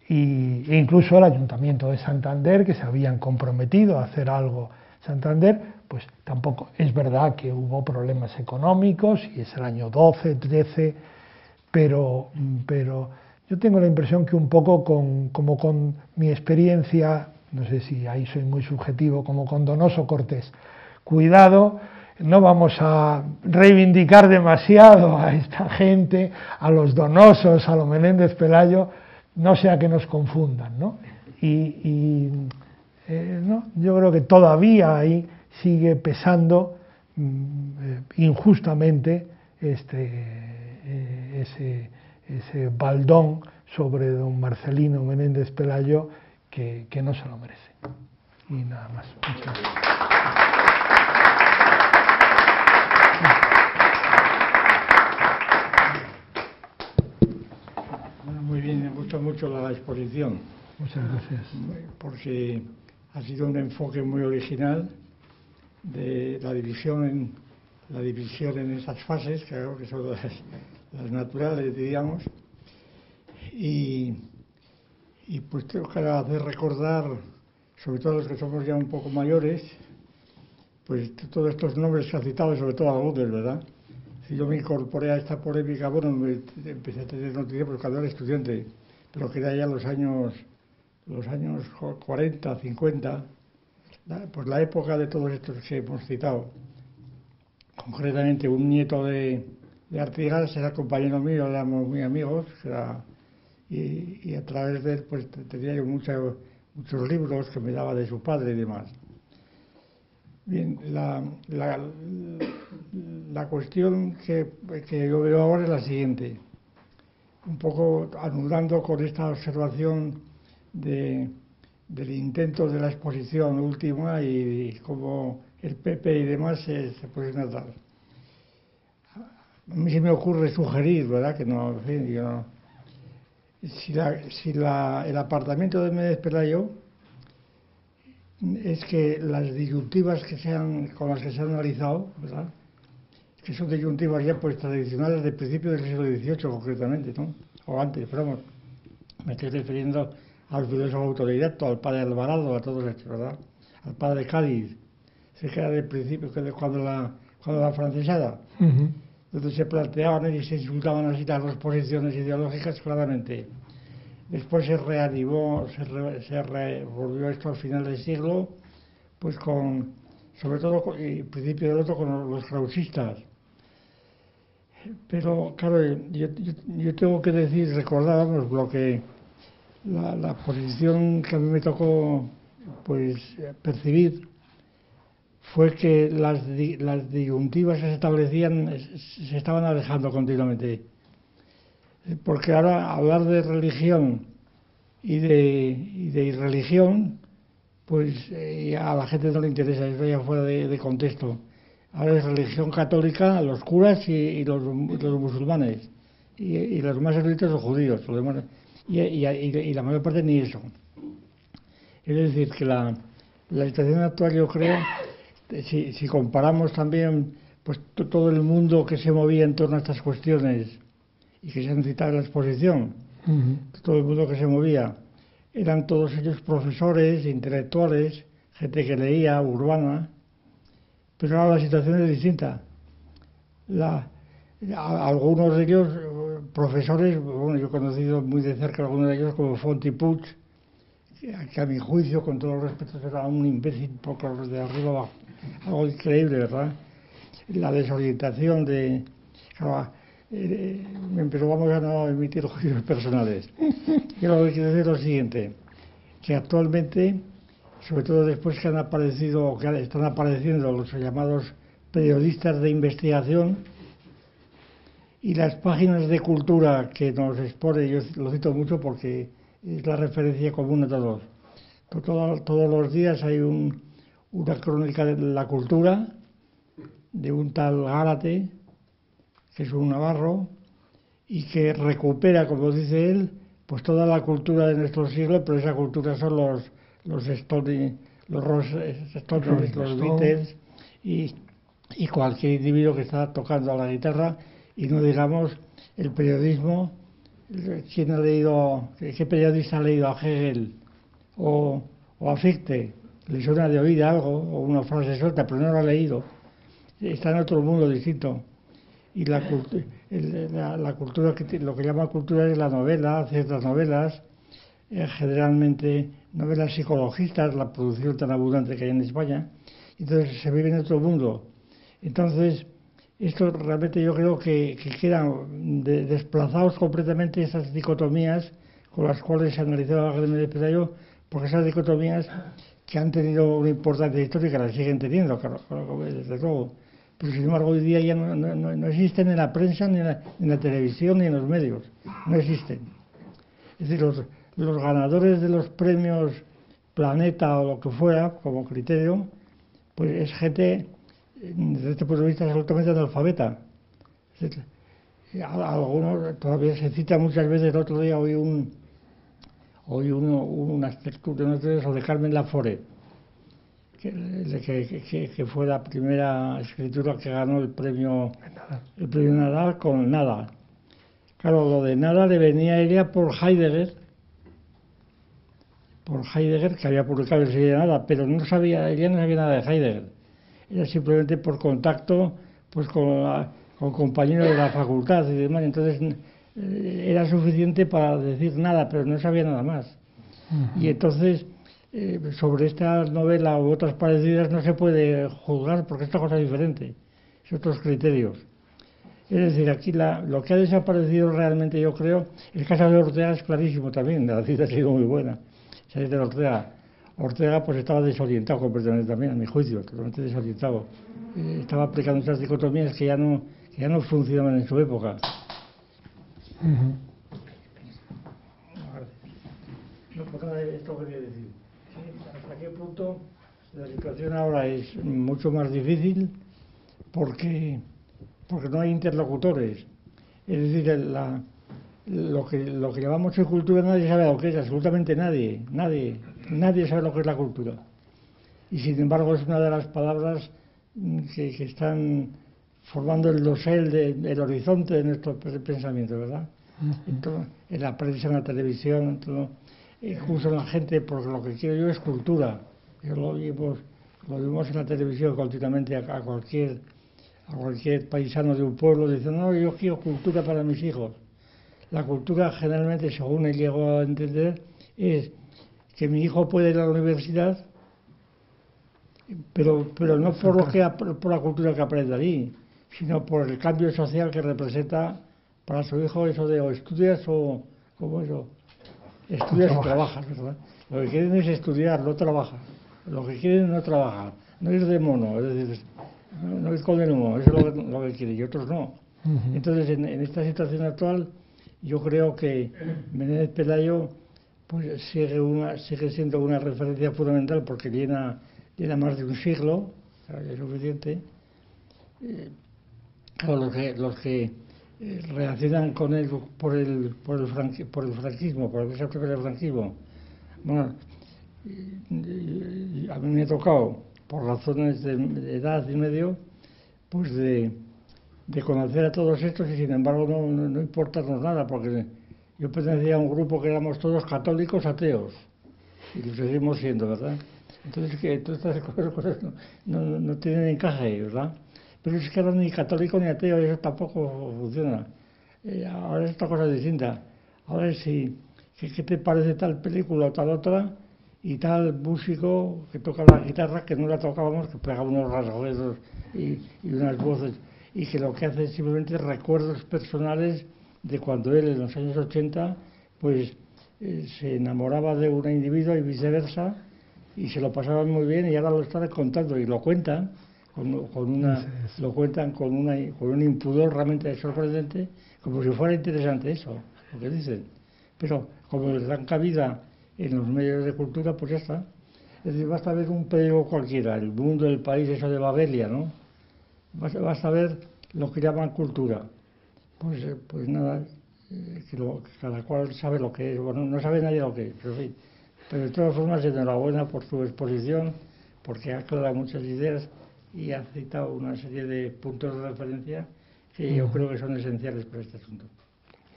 E incluso el Ayuntamiento de Santander, que se habían comprometido a hacer algo Santander, pues tampoco. Es verdad que hubo problemas económicos y es el año 12, 13, pero yo tengo la impresión que un poco como con mi experiencia, no sé si ahí soy muy subjetivo, como con Donoso Cortés, cuidado, no vamos a reivindicar demasiado a esta gente, a los Donosos, a los Menéndez Pelayo, no sea que nos confundan, ¿no? No, yo creo que todavía ahí sigue pesando injustamente ese baldón sobre don Marcelino Menéndez Pelayo que no se lo merece. Y nada más. Muchas gracias. Muy bien, me gusta mucho la exposición. Muchas gracias. Porque ha sido un enfoque muy original de la división en esas fases, que creo que son las naturales, digamos. Y pues tengo que hacer recordar, sobre todo los que somos ya un poco mayores, pues todos estos nombres que ha citado, sobre todo algunos, ¿verdad? Si yo me incorporé a esta polémica, bueno, empecé a tener noticias pues, cuando era estudiante, pero que era ya los años 40, 50, pues la época de todos estos que hemos citado. Concretamente, un nieto de de Artigas, era compañero mío, éramos muy amigos, y a través de él pues tenía yo muchos libros que me daba de su padre y demás. Bien, la cuestión que yo veo ahora es la siguiente, un poco anulando con esta observación del intento de la exposición última y cómo el PP y demás se pueden notar. A mí se me ocurre sugerir, ¿verdad? Que no, en fin, yo, si el apartamiento de Méndez Pelayo es que las disyuntivas con las que se han analizado, ¿verdad? Que son disyuntivas ya pues tradicionales del principio del siglo XVIII concretamente, ¿no? O antes, pero vamos, me estoy refiriendo al filósofo autodidacto, al padre Alvarado, a todos estos, ¿verdad? Al padre Cádiz, se queda del principio, que de cuando la francesada, donde se planteaban y se insultaban así las dos posiciones ideológicas claramente. Después se reanimó, volvió esto al final del siglo, pues sobre todo, y principio del otro, con los krausistas. Pero, claro, yo tengo que decir, recordábamos lo que la posición que a mí me tocó pues percibir fue que las disyuntivas que se establecían se estaban alejando continuamente. Porque ahora hablar de religión y de irreligión, pues a la gente no le interesa, eso ya fuera de contexto. Ahora es religión católica, los curas y los musulmanes, y los más eruditos los judíos, los demás, y la mayor parte ni eso. Es decir, que la situación actual, yo creo, si comparamos también pues todo el mundo que se movía en torno a estas cuestiones y que se han citado en la exposición, todo el mundo que se movía, eran todos ellos profesores, intelectuales, gente que leía, urbana, pero ahora la situación es distinta. Algunos de ellos, profesores, bueno, yo he conocido muy de cerca a algunos de ellos como Font i Puig, que a mi juicio, con todos los respetos, era un imbécil poco de arriba abajo, algo increíble, ¿verdad? La desorientación pero vamos a no emitir juicios personales. Yo lo que quiero decir es lo siguiente, que actualmente, sobre todo después que han aparecido o que están apareciendo los llamados periodistas de investigación y las páginas de cultura que nos expone, yo lo cito mucho porque es la referencia común a todos. Todos los días hay una crónica de la cultura de un tal Gárate, que es un navarro, y que recupera, como dice él, pues toda la cultura de nuestro siglo, pero esa cultura son los Stones, los Beatles y cualquier individuo que está tocando la guitarra, y no digamos el periodismo. ¿Quién ha leído, qué periodista ha leído a Hegel o a Fichte? Le suena de oír algo o una frase suelta, pero no lo ha leído. Está en otro mundo distinto. Y la cultura, lo que llama cultura es la novela, ciertas novelas, generalmente novelas psicologistas, la producción tan abundante que hay en España. Entonces se vive en otro mundo. Entonces, esto realmente yo creo que quedan desplazados completamente esas dicotomías con las cuales se analizaba la Méndez Pelayo, porque esas dicotomías que han tenido una importancia histórica las siguen teniendo, claro, desde luego. Pero sin embargo hoy día ya no existen en la prensa, ni en la televisión, ni en los medios. No existen. Es decir, los ganadores de los premios Planeta o lo que fuera, como criterio, pues es gente, desde este punto de vista, absolutamente analfabeta. Algunos todavía se cita muchas veces. El otro día oí unas lecturas sobre Carmen Laforet, que fue la primera escritura que ganó el premio Nadal con Nada. Claro, lo de Nada le venía a ella por Heidegger, que había publicado el de Nada, pero ella no sabía nada de Heidegger. Era simplemente por contacto pues con compañeros de la facultad y demás. Entonces era suficiente para decir nada, pero no sabía nada más. Y entonces sobre esta novela u otras parecidas no se puede juzgar porque es otra cosa diferente, es otros criterios. Es decir, aquí lo que ha desaparecido realmente, yo creo, el caso de Ortega es clarísimo también, la cita ha sido muy buena. Se dice de Ortega pues estaba desorientado completamente también, a mi juicio, totalmente desorientado. Estaba aplicando esas dicotomías que ya no funcionaban en su época. No, pues nada, esto quería decir. ¿Hasta qué punto la situación ahora es mucho más difícil? Porque no hay interlocutores. Es decir, lo que llamamos cultura, nadie sabe lo que es, absolutamente nadie. Nadie sabe lo que es la cultura. Y sin embargo es una de las palabras que están formando el dosel, el horizonte de nuestro pensamiento, ¿verdad? Entonces, en la prensa, en la televisión, incluso la gente, porque lo que quiero yo es cultura. Lo vemos en la televisión continuamente a cualquier paisano de un pueblo diciendo, no, yo quiero cultura para mis hijos. La cultura generalmente, según él llegó a entender, es que mi hijo puede ir a la universidad, pero no por la cultura que aprende allí, sino por el cambio social que representa para su hijo eso de o estudias o como eso, estudias o trabajas, ¿verdad? Lo que quieren es estudiar, no trabajar. Lo que quieren es no trabajar, no ir de mono, es decir, no ir con el humo, eso es lo que quieren, y otros no. Entonces, en esta situación actual, yo creo que Menéndez Pelayo pues sigue siendo una referencia fundamental porque llena más de un siglo, o sea, es suficiente. Claro, los que relacionan con él por el franquismo, por esa época del franquismo, bueno, a mí me ha tocado, por razones de edad y medio, pues de conocer a todos estos y sin embargo no importarnos nada, porque yo pertenecía a un grupo que éramos todos católicos ateos, y lo seguimos siendo, ¿verdad? Entonces, que todas estas cosas no tienen encaje, ¿verdad? Pero es que ahora ni católico ni ateo, eso tampoco funciona. Ahora es otra cosa distinta. Ahora es ¿qué te parece tal película o tal otra? Y tal músico que toca la guitarra, que no la tocábamos, que pega unos rasgueros y unas voces, y que lo que hace es simplemente recuerdos personales de cuando él en los años 80 pues se enamoraba de una individua y viceversa, y se lo pasaban muy bien, y ahora lo están contando y lo cuentan lo cuentan con un impudor realmente sorprendente, como si fuera interesante eso, lo que dicen. Pero como les dan cabida en los medios de cultura, pues ya está. Es decir, basta ver un periódico cualquiera, El Mundo, El País, eso de Babelia, ¿no? Basta ver lo que llaman cultura. Pues nada, que cada cual sabe lo que es. Bueno, no sabe nadie lo que es, pero sí. Pero de todas formas, enhorabuena por su exposición, porque ha aclarado muchas ideas y ha citado una serie de puntos de referencia que yo creo que son esenciales para este asunto.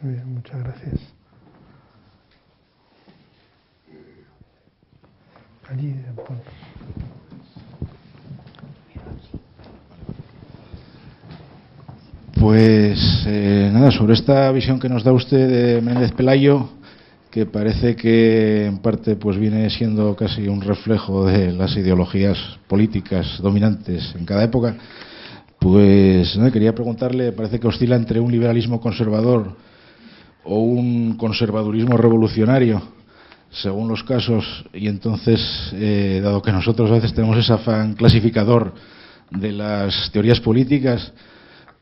Muy bien, muchas gracias. Allí, Pues nada, sobre esta visión que nos da usted de Menéndez Pelayo, que parece que en parte pues viene siendo casi un reflejo de las ideologías políticas dominantes en cada época, pues quería preguntarle, parece que oscila entre un liberalismo conservador o un conservadurismo revolucionario, según los casos, y entonces, dado que nosotros a veces tenemos ese afán clasificador de las teorías políticas,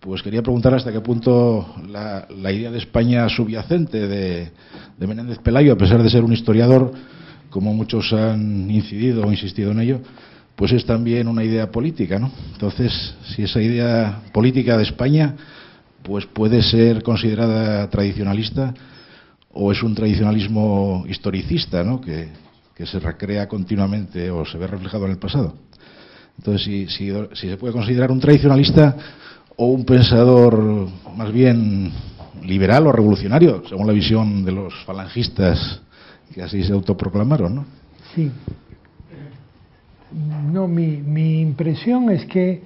pues quería preguntarle hasta qué punto la idea de España subyacente de Menéndez Pelayo, a pesar de ser un historiador, como muchos han incidido o insistido en ello, pues es también una idea política, ¿no? Entonces, si esa idea política de España pues puede ser considerada tradicionalista o es un tradicionalismo historicista, ¿no? que se recrea continuamente o se ve reflejado en el pasado. Entonces, si se puede considerar un tradicionalista o un pensador más bien liberal o revolucionario, según la visión de los falangistas que así se autoproclamaron, ¿no? Sí. No, mi impresión es que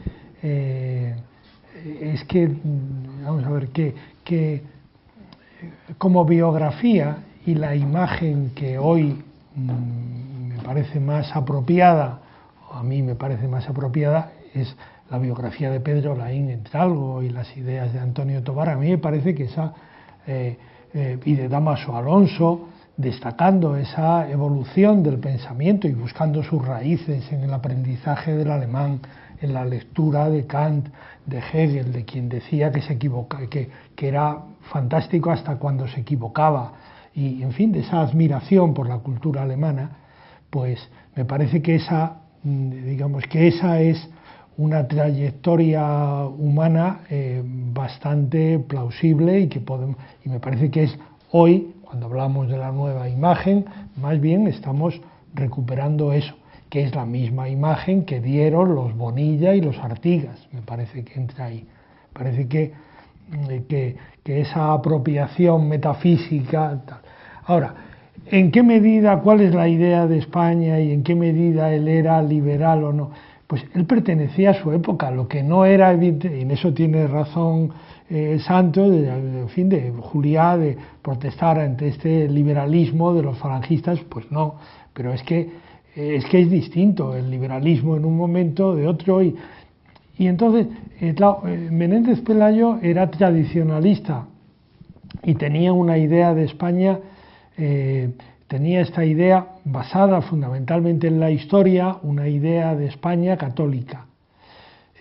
vamos a ver, que como biografía y la imagen que hoy me parece más apropiada a mí me parece más apropiada, es la biografía de Pedro Laín Entralgo y las ideas de Antonio Tobar. A mí me parece que esa, y de Dámaso Alonso, destacando esa evolución del pensamiento y buscando sus raíces en el aprendizaje del alemán, en la lectura de Kant, de Hegel, de quien decía que se equivoca, que era fantástico hasta cuando se equivocaba, y en fin, de esa admiración por la cultura alemana, pues me parece que esa, digamos que esa es una trayectoria humana bastante plausible y que podemos, y me parece que es hoy, cuando hablamos de la nueva imagen, más bien estamos recuperando eso, que es la misma imagen que dieron los Bonilla y los Artigas. Me parece que entra ahí. Parece que esa apropiación metafísica. Tal. Ahora, ¿en qué medida, cuál es la idea de España y en qué medida él era liberal o no? Pues él pertenecía a su época, lo que no era evidente, y en eso tiene razón Santos, en fin, de Juliá, de protestar ante este liberalismo de los falangistas, pues no, pero es que es distinto el liberalismo en un momento de otro, y entonces, claro, Menéndez Pelayo era tradicionalista y tenía una idea de España, tenía esta idea basada fundamentalmente en la historia, una idea de España católica.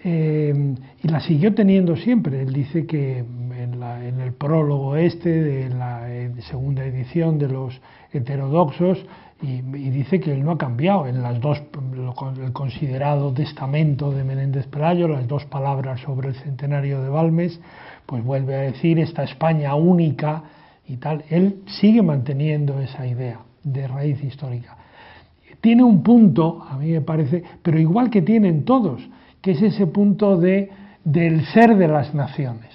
Y la siguió teniendo siempre. Él dice que en el prólogo de la segunda edición de los heterodoxos, y dice que él no ha cambiado en las dos, el considerado testamento de Menéndez Pelayo, las dos palabras sobre el centenario de Balmes, pues vuelve a decir esta España única y tal. Él sigue manteniendo esa idea de raíz histórica. Tiene un punto, a mí me parece, pero igual que tienen todos, que es ese punto del ser de las naciones.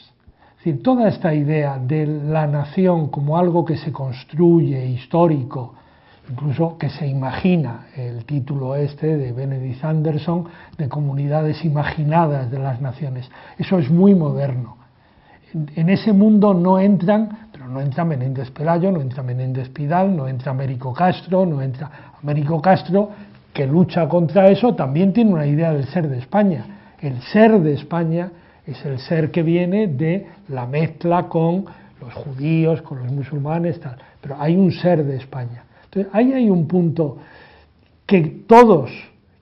Es decir, toda esta idea de la nación como algo que se construye, histórico, incluso que se imagina, el título de Benedict Anderson, de comunidades imaginadas de las naciones. Eso es muy moderno. En ese mundo no entran, pero no entra Menéndez Pelayo, no entra Menéndez Pidal, no entra Américo Castro, no entra Américo Castro, que lucha contra eso, también tiene una idea del ser de España. El ser de España es el ser que viene de la mezcla con los judíos, con los musulmanes, tal. Pero hay un ser de España. Entonces, ahí hay un punto que todos,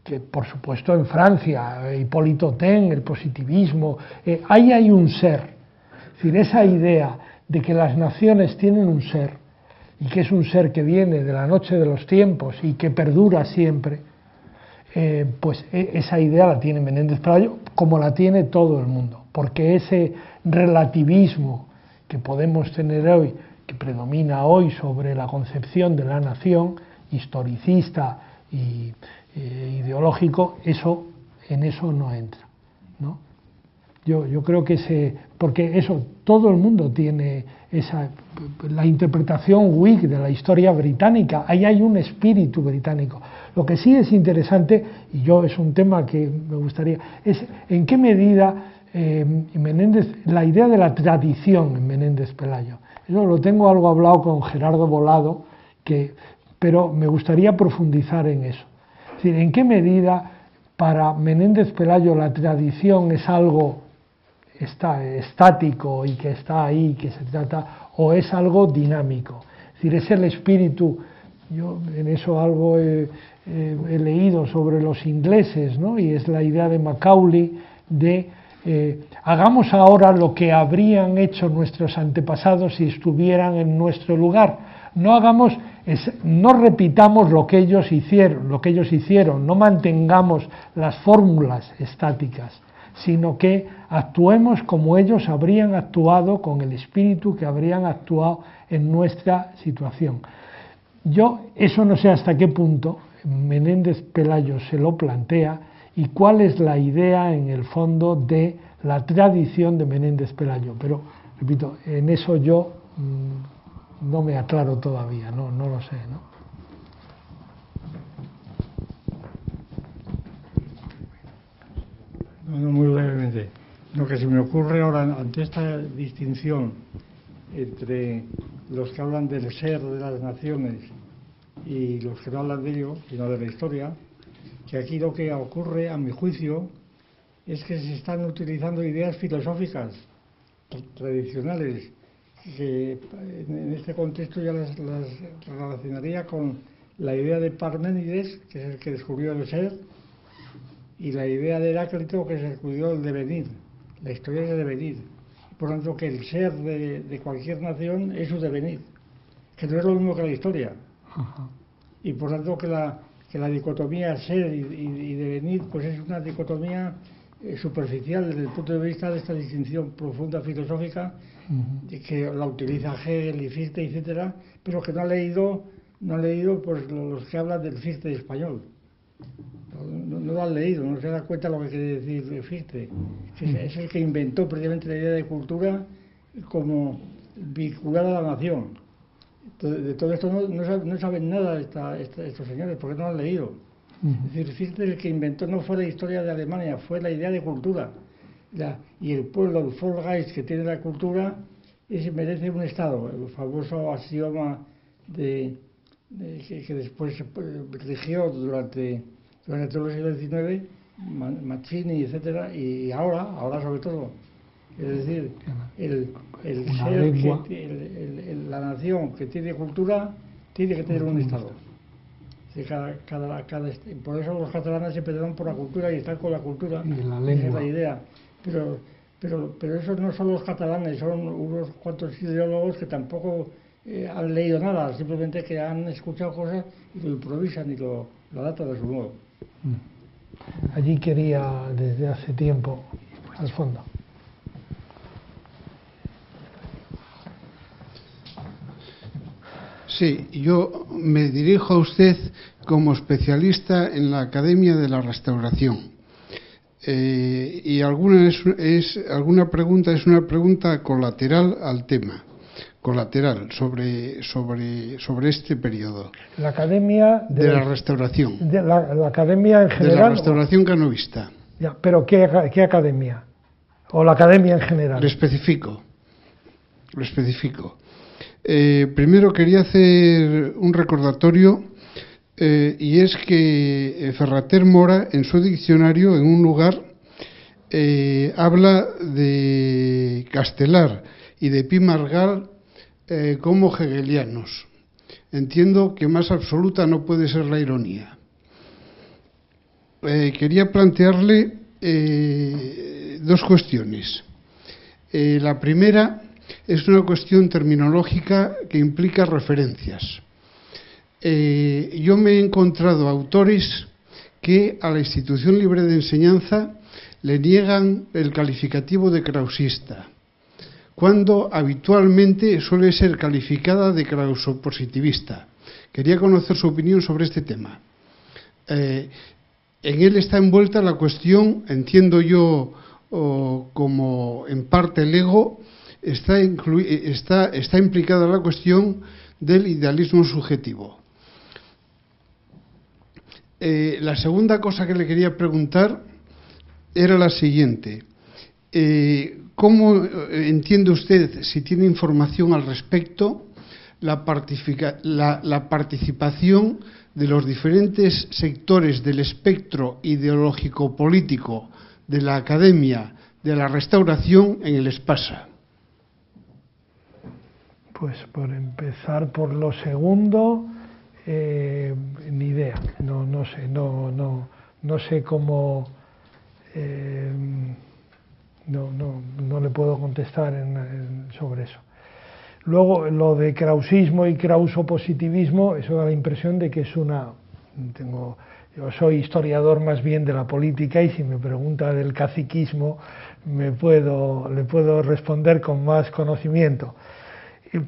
que por supuesto en Francia, Hipólito Taine, el positivismo, ahí hay un ser. Es decir, esa idea de que las naciones tienen un ser, y que es un ser que viene de la noche de los tiempos y que perdura siempre, pues esa idea la tiene Menéndez Pelayo, como la tiene todo el mundo, porque ese relativismo que podemos tener hoy, que predomina hoy sobre la concepción de la nación, historicista y ideológico, en eso no entra, ¿no? Yo creo que porque eso, todo el mundo tiene la interpretación Whig de la historia británica, ahí hay un espíritu británico. Lo que sí es interesante, y es un tema que me gustaría, es en qué medida la idea de la tradición en Menéndez Pelayo. Eso lo tengo algo hablado con Gerardo Volado, pero me gustaría profundizar en eso. Es decir, en qué medida para Menéndez Pelayo la tradición es algo estático y que está ahí, que se trata, o es algo dinámico. Es decir, es el espíritu. Yo en eso algo he leído sobre los ingleses, ¿no? Y es la idea de Macaulay de hagamos ahora lo que habrían hecho nuestros antepasados si estuvieran en nuestro lugar. No repitamos lo que ellos hicieron, no mantengamos las fórmulas estáticas, sino que actuemos como ellos habrían actuado, con el espíritu que habrían actuado en nuestra situación. Eso no sé hasta qué punto Menéndez Pelayo se lo plantea y cuál es la idea en el fondo de la tradición de Menéndez Pelayo, pero repito, en eso yo no me aclaro todavía, no lo sé, ¿no? No, muy brevemente. Lo que se me ocurre ahora, ante esta distinción entre los que hablan del ser de las naciones y los que no hablan de ello, sino de la historia, que aquí lo que ocurre, a mi juicio, es que se están utilizando ideas filosóficas tradicionales, que en este contexto ya las relacionaría con la idea de Parménides, que es el que descubrió el ser, y la idea de Heráclito, que se descubrió el devenir. La historia es el devenir. Por lo tanto, que el ser de cualquier nación es su devenir, que no es lo mismo que la historia. Ajá. Y por lo tanto, que la dicotomía ser y devenir, pues es una dicotomía superficial desde el punto de vista de esta distinción profunda filosófica, que la utiliza Hegel y Fichte, etcétera, pero que no ha leído pues los que hablan del Fichte español. No lo han leído, no se da cuenta de lo que quiere decir Fichte, que es el que inventó precisamente la idea de cultura como vinculada a la nación. De todo esto no saben nada estos señores, porque no lo han leído. Es decir, Fichte, el que inventó no fue la historia de Alemania, fue la idea de cultura. Y el pueblo, el Volksgeist que tiene la cultura, merece un Estado. El famoso axioma que después rigió durante todo el siglo XIX, Mazzini, etcétera, y ahora sobre todo. Es decir, la nación que tiene cultura tiene que tener un Estado. Por eso los catalanes siempre dan por la cultura y están con la cultura. Y la lengua. Esa es la idea. Pero esos no son los catalanes, son unos cuantos ideólogos que tampoco han leído nada, simplemente que han escuchado cosas y lo improvisan y lo adaptan de su modo. Allí quería, desde hace tiempo, al fondo. Sí, yo me dirijo a usted como especialista en la Academia de la Restauración. Y alguna pregunta es una pregunta colateral al tema, colateral sobre este periodo. La Academia de la Restauración. De la Academia en general. De la Restauración canovista. Ya, pero ¿qué academia? ¿O la Academia en general? Lo especifico. Primero quería hacer un recordatorio, y es que Ferrater Mora, en su diccionario, en un lugar, habla de Castelar y de Pi Margall como hegelianos. Entiendo que más absoluta no puede ser la ironía. Quería plantearle dos cuestiones. La primera es una cuestión terminológica que implica referencias. Yo me he encontrado autores que a la institución libre de enseñanza le niegan el calificativo de krausista, cuando habitualmente suele ser calificada de krausopositivista. Quería conocer su opinión sobre este tema. En él está envuelta la cuestión, entiendo yo, como en parte el ego, está implicada la cuestión del idealismo subjetivo. La segunda cosa que le quería preguntar era la siguiente. ¿Cómo entiende usted, si tiene información al respecto, la participación de los diferentes sectores del espectro ideológico-político de la Academia de la Restauración en el Espasa? Pues por empezar por lo segundo, ni idea, no sé cómo, no le puedo contestar sobre eso. Luego, lo de krausismo y krausopositivismo, eso da la impresión de que es yo soy historiador más bien de la política, y si me pregunta del caciquismo le puedo responder con más conocimiento,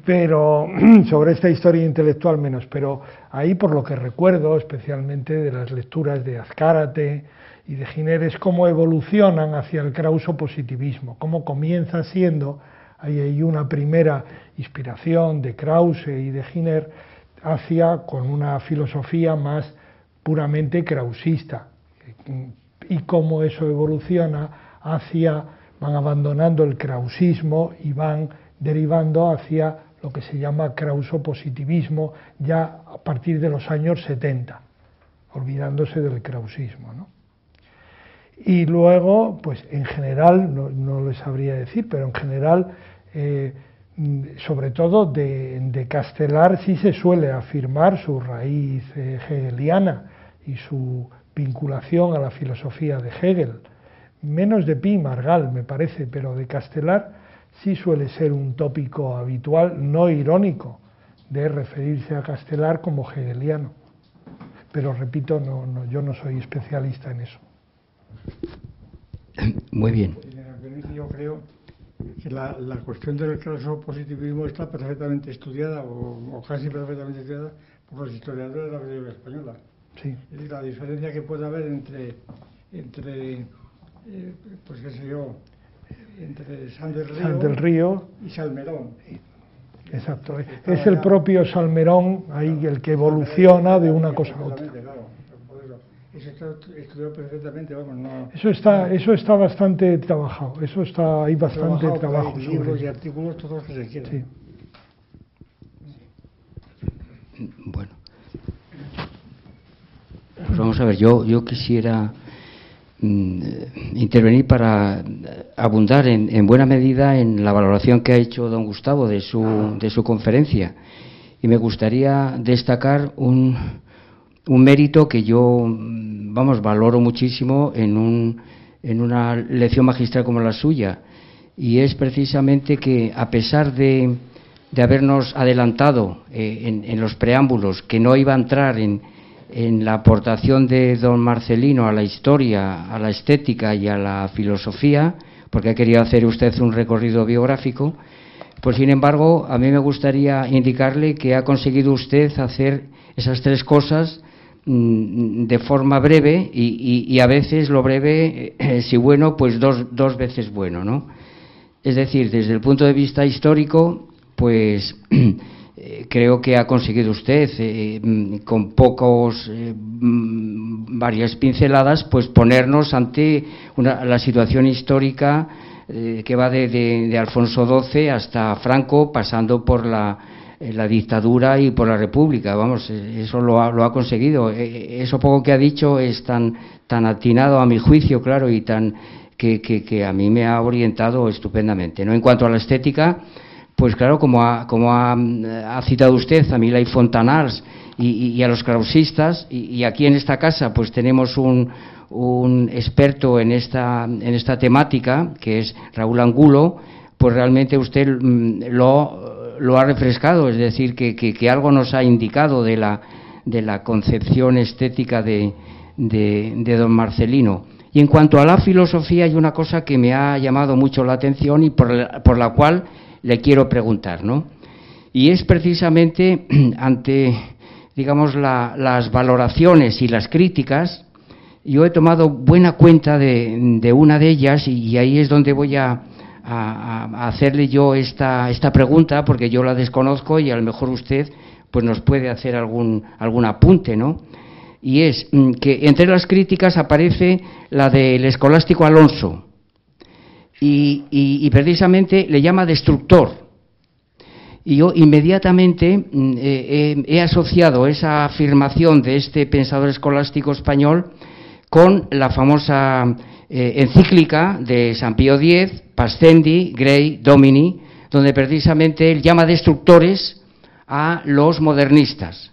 pero sobre esta historia intelectual menos. Pero ahí, por lo que recuerdo, especialmente de las lecturas de Azcárate y de Giner, es cómo evolucionan hacia el krausopositivismo, cómo comienza siendo, hay una primera inspiración de Krause y de Giner con una filosofía más puramente krausista, y cómo eso evoluciona van abandonando el krausismo y van derivando hacia lo que se llama krausopositivismo ya a partir de los años 70. olvidándose del krausismo, ¿no? Y luego, pues en general, no les sabría decir, pero en general, sobre todo de Castelar sí se suele afirmar su raíz hegeliana y su vinculación a la filosofía de Hegel. Menos de Pi y Margall, me parece, pero de Castelar sí suele ser un tópico habitual, no irónico, de referirse a Castelar como hegeliano. Pero repito, yo no soy especialista en eso. Muy bien. Yo creo que la cuestión del clausopositivismo está perfectamente estudiada, o casi perfectamente estudiada, por los historiadores de la Revolución Española. Sí. Es decir, la diferencia que puede haber entre pues qué sé yo, entre Sal del Río y Salmerón. Exacto. Es el propio Salmerón ahí el que evoluciona de una cosa a otra. Claro, por eso. Eso está estudiado perfectamente, vamos, no. Eso está bastante trabajado. Hay bastante trabajo hay sobre libros y ello. artículos todos los que se quieran. Sí. Bueno. Pues vamos a ver, yo quisiera intervenir para abundar en buena medida en la valoración que ha hecho don Gustavo de su conferencia, y me gustaría destacar un mérito que yo valoro muchísimo en una lección magistral como la suya, y es precisamente que, a pesar de habernos adelantado en los preámbulos que no iba a entrar en la aportación de don Marcelino a la historia, a la estética y a la filosofía, porque ha querido hacer usted un recorrido biográfico, pues sin embargo a mí me gustaría indicarle que ha conseguido usted hacer esas tres cosas de forma breve, y a veces lo breve, si bueno, pues dos veces bueno, ¿no? Es decir, desde el punto de vista histórico, pues creo que ha conseguido usted, con varias pinceladas, pues ponernos ante la situación histórica que va de Alfonso XII hasta Franco, pasando por la dictadura y por la República. Vamos, eso lo ha conseguido. Eso poco que ha dicho es tan atinado a mi juicio, claro, y que a mí me ha orientado estupendamente, ¿no? En cuanto a la estética, pues claro, como ha citado usted a Milá y Fontanals y a los krausistas, y aquí en esta casa pues tenemos un experto en esta temática, que es Raúl Angulo, pues realmente usted lo ha refrescado, es decir, que algo nos ha indicado de la concepción estética de don Marcelino. Y en cuanto a la filosofía, hay una cosa que me ha llamado mucho la atención y por la cual le quiero preguntar, ¿no? Y es precisamente ante, digamos, las valoraciones y las críticas. Yo he tomado buena cuenta de una de ellas, y ahí es donde voy a hacerle yo esta pregunta, porque yo la desconozco y a lo mejor usted pues nos puede hacer algún apunte, ¿no? Y es que entre las críticas aparece la del escolástico Alonso, y precisamente le llama destructor. Y yo inmediatamente he asociado esa afirmación de este pensador escolástico español con la famosa encíclica de San Pío X, Pascendi, Grei, Domini, donde precisamente él llama destructores a los modernistas.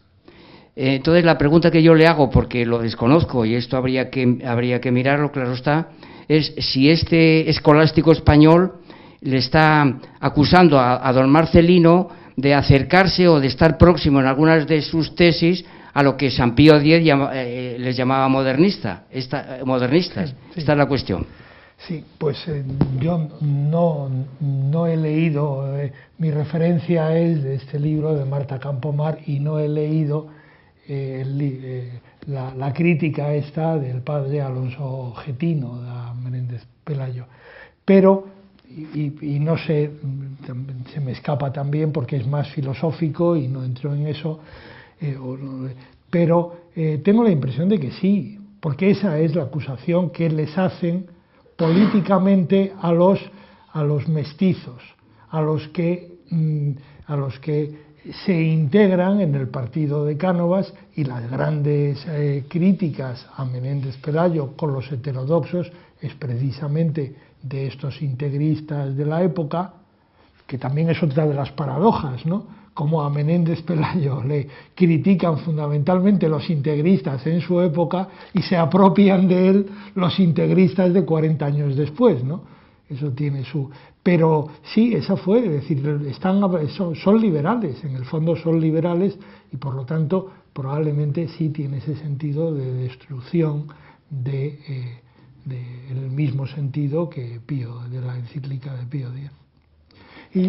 Entonces la pregunta que yo le hago, porque lo desconozco y esto habría que mirarlo, claro está, es si este escolástico español le está acusando a don Marcelino de acercarse o de estar próximo en algunas de sus tesis a lo que San Pío X les llamaba modernistas. Sí. Esta es la cuestión. Sí, pues yo no he leído, mi referencia es de este libro de Marta Campomar, y no he leído la crítica esta del padre Alonso Getino, de Menéndez Pelayo. Pero, y no sé, se me escapa también porque es más filosófico y no entro en eso, pero tengo la impresión de que sí, porque esa es la acusación que les hacen políticamente a los mestizos, a los que se integran en el partido de Cánovas, y las grandes críticas a Menéndez Pelayo con los heterodoxos es precisamente de estos integristas de la época, que también es otra de las paradojas, ¿no? Como a Menéndez Pelayo le critican fundamentalmente los integristas en su época y se apropian de él los integristas de 40 años después, ¿no? Eso tiene su... Pero sí, esa fue, es decir, son liberales, en el fondo son liberales, y por lo tanto probablemente sí tiene ese sentido de destrucción el mismo sentido que Pío, de la encíclica de Pío X. Y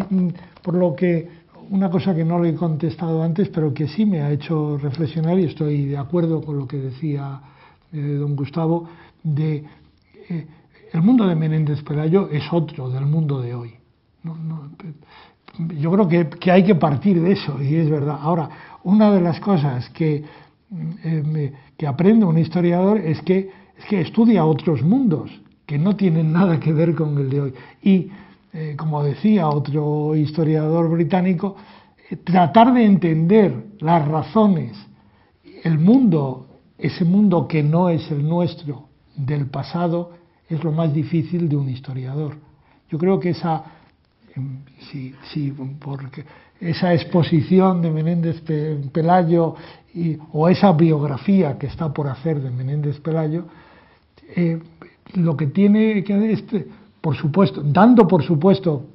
por lo que, una cosa que no le he contestado antes, pero que sí me ha hecho reflexionar, y estoy de acuerdo con lo que decía don Gustavo, el mundo de Menéndez Pelayo es otro del mundo de hoy. Yo creo que hay que partir de eso, y es verdad. Ahora, una de las cosas que aprende un historiador es que estudia otros mundos que no tienen nada que ver con el de hoy. Y, como decía otro historiador británico, tratar de entender las razones, el mundo, ese mundo que no es el nuestro, del pasado, es lo más difícil de un historiador. Yo creo que porque esa exposición de Menéndez Pelayo o esa biografía que está por hacer de Menéndez Pelayo, lo que tiene que por supuesto, dando por supuesto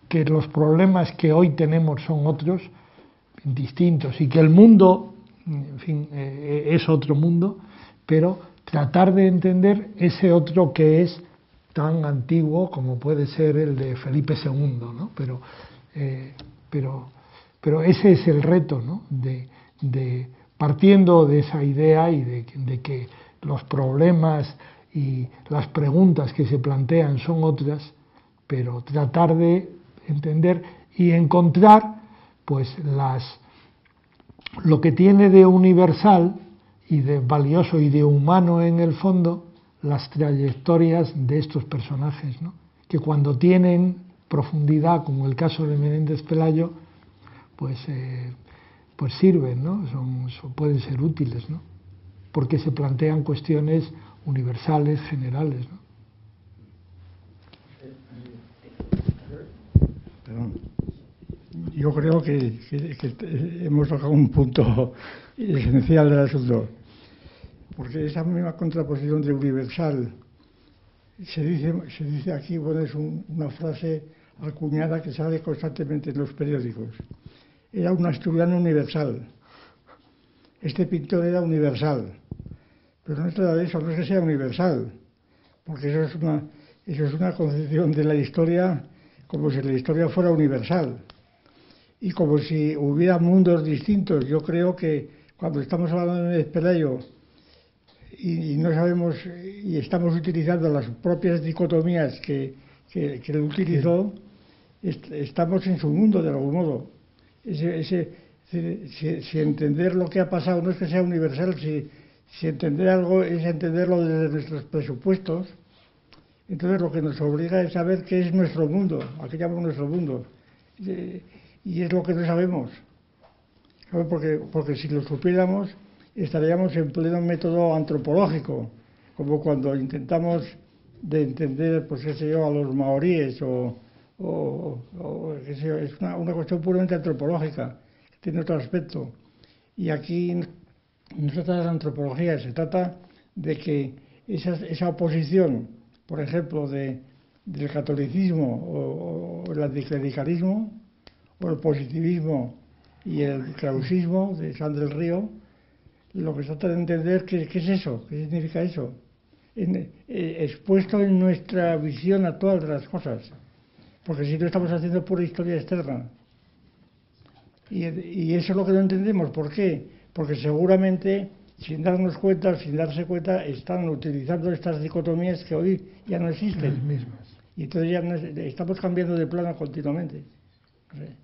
que los problemas que hoy tenemos son otros, distintos, y que el mundo, en fin, es otro mundo, pero tratar de entender ese otro que es tan antiguo como puede ser el de Felipe II, ¿no? Pero ese es el reto, ¿no? De partiendo de esa idea y de que los problemas y las preguntas que se plantean son otras, pero tratar de entender y encontrar pues lo que tiene de universal y de valioso y de humano en el fondo las trayectorias de estos personajes, ¿no? Que cuando tienen profundidad, como el caso de Menéndez Pelayo, pues sirven, ¿no? Pueden ser útiles, ¿no? Porque se plantean cuestiones universales, generales, ¿no? Perdón. Yo creo que hemos tocado un punto esencial del asunto, porque esa misma contraposición de universal se dice aquí, bueno, es una frase acuñada que sale constantemente en los periódicos. Era un asturiano universal. Este pintor era universal. Pero no es nada de eso, no es que sea universal, porque eso es una concepción de la historia como si la historia fuera universal. Y como si hubiera mundos distintos. Yo creo que cuando estamos hablando de Menéndez Pelayo y no sabemos, y estamos utilizando las propias dicotomías que él utilizó, estamos en su mundo de algún modo. Si entender lo que ha pasado no es que sea universal, si entender algo es entenderlo desde nuestros presupuestos, entonces lo que nos obliga es saber qué es nuestro mundo, a qué llamamos nuestro mundo. Y es lo que no sabemos. Porque si lo supiéramos, estaríamos en pleno método antropológico, como cuando intentamos de entender, pues qué sé yo, a los maoríes o qué sé yo, es una cuestión puramente antropológica, que tiene otro aspecto. Y aquí no se trata de antropología, se trata de que esa oposición, por ejemplo, del catolicismo o el anticlericalismo, o el positivismo y el clausismo de San del Río, lo que se trata de entender qué es eso, qué significa eso, expuesto en nuestra visión actual de las cosas, porque si no estamos haciendo pura historia externa. Y eso es lo que no entendemos. ¿Por qué? Porque seguramente, sin darnos cuenta, sin darse cuenta, están utilizando estas dicotomías que hoy ya no existen. Las mismas. Y entonces ya estamos cambiando de plano continuamente. No sé.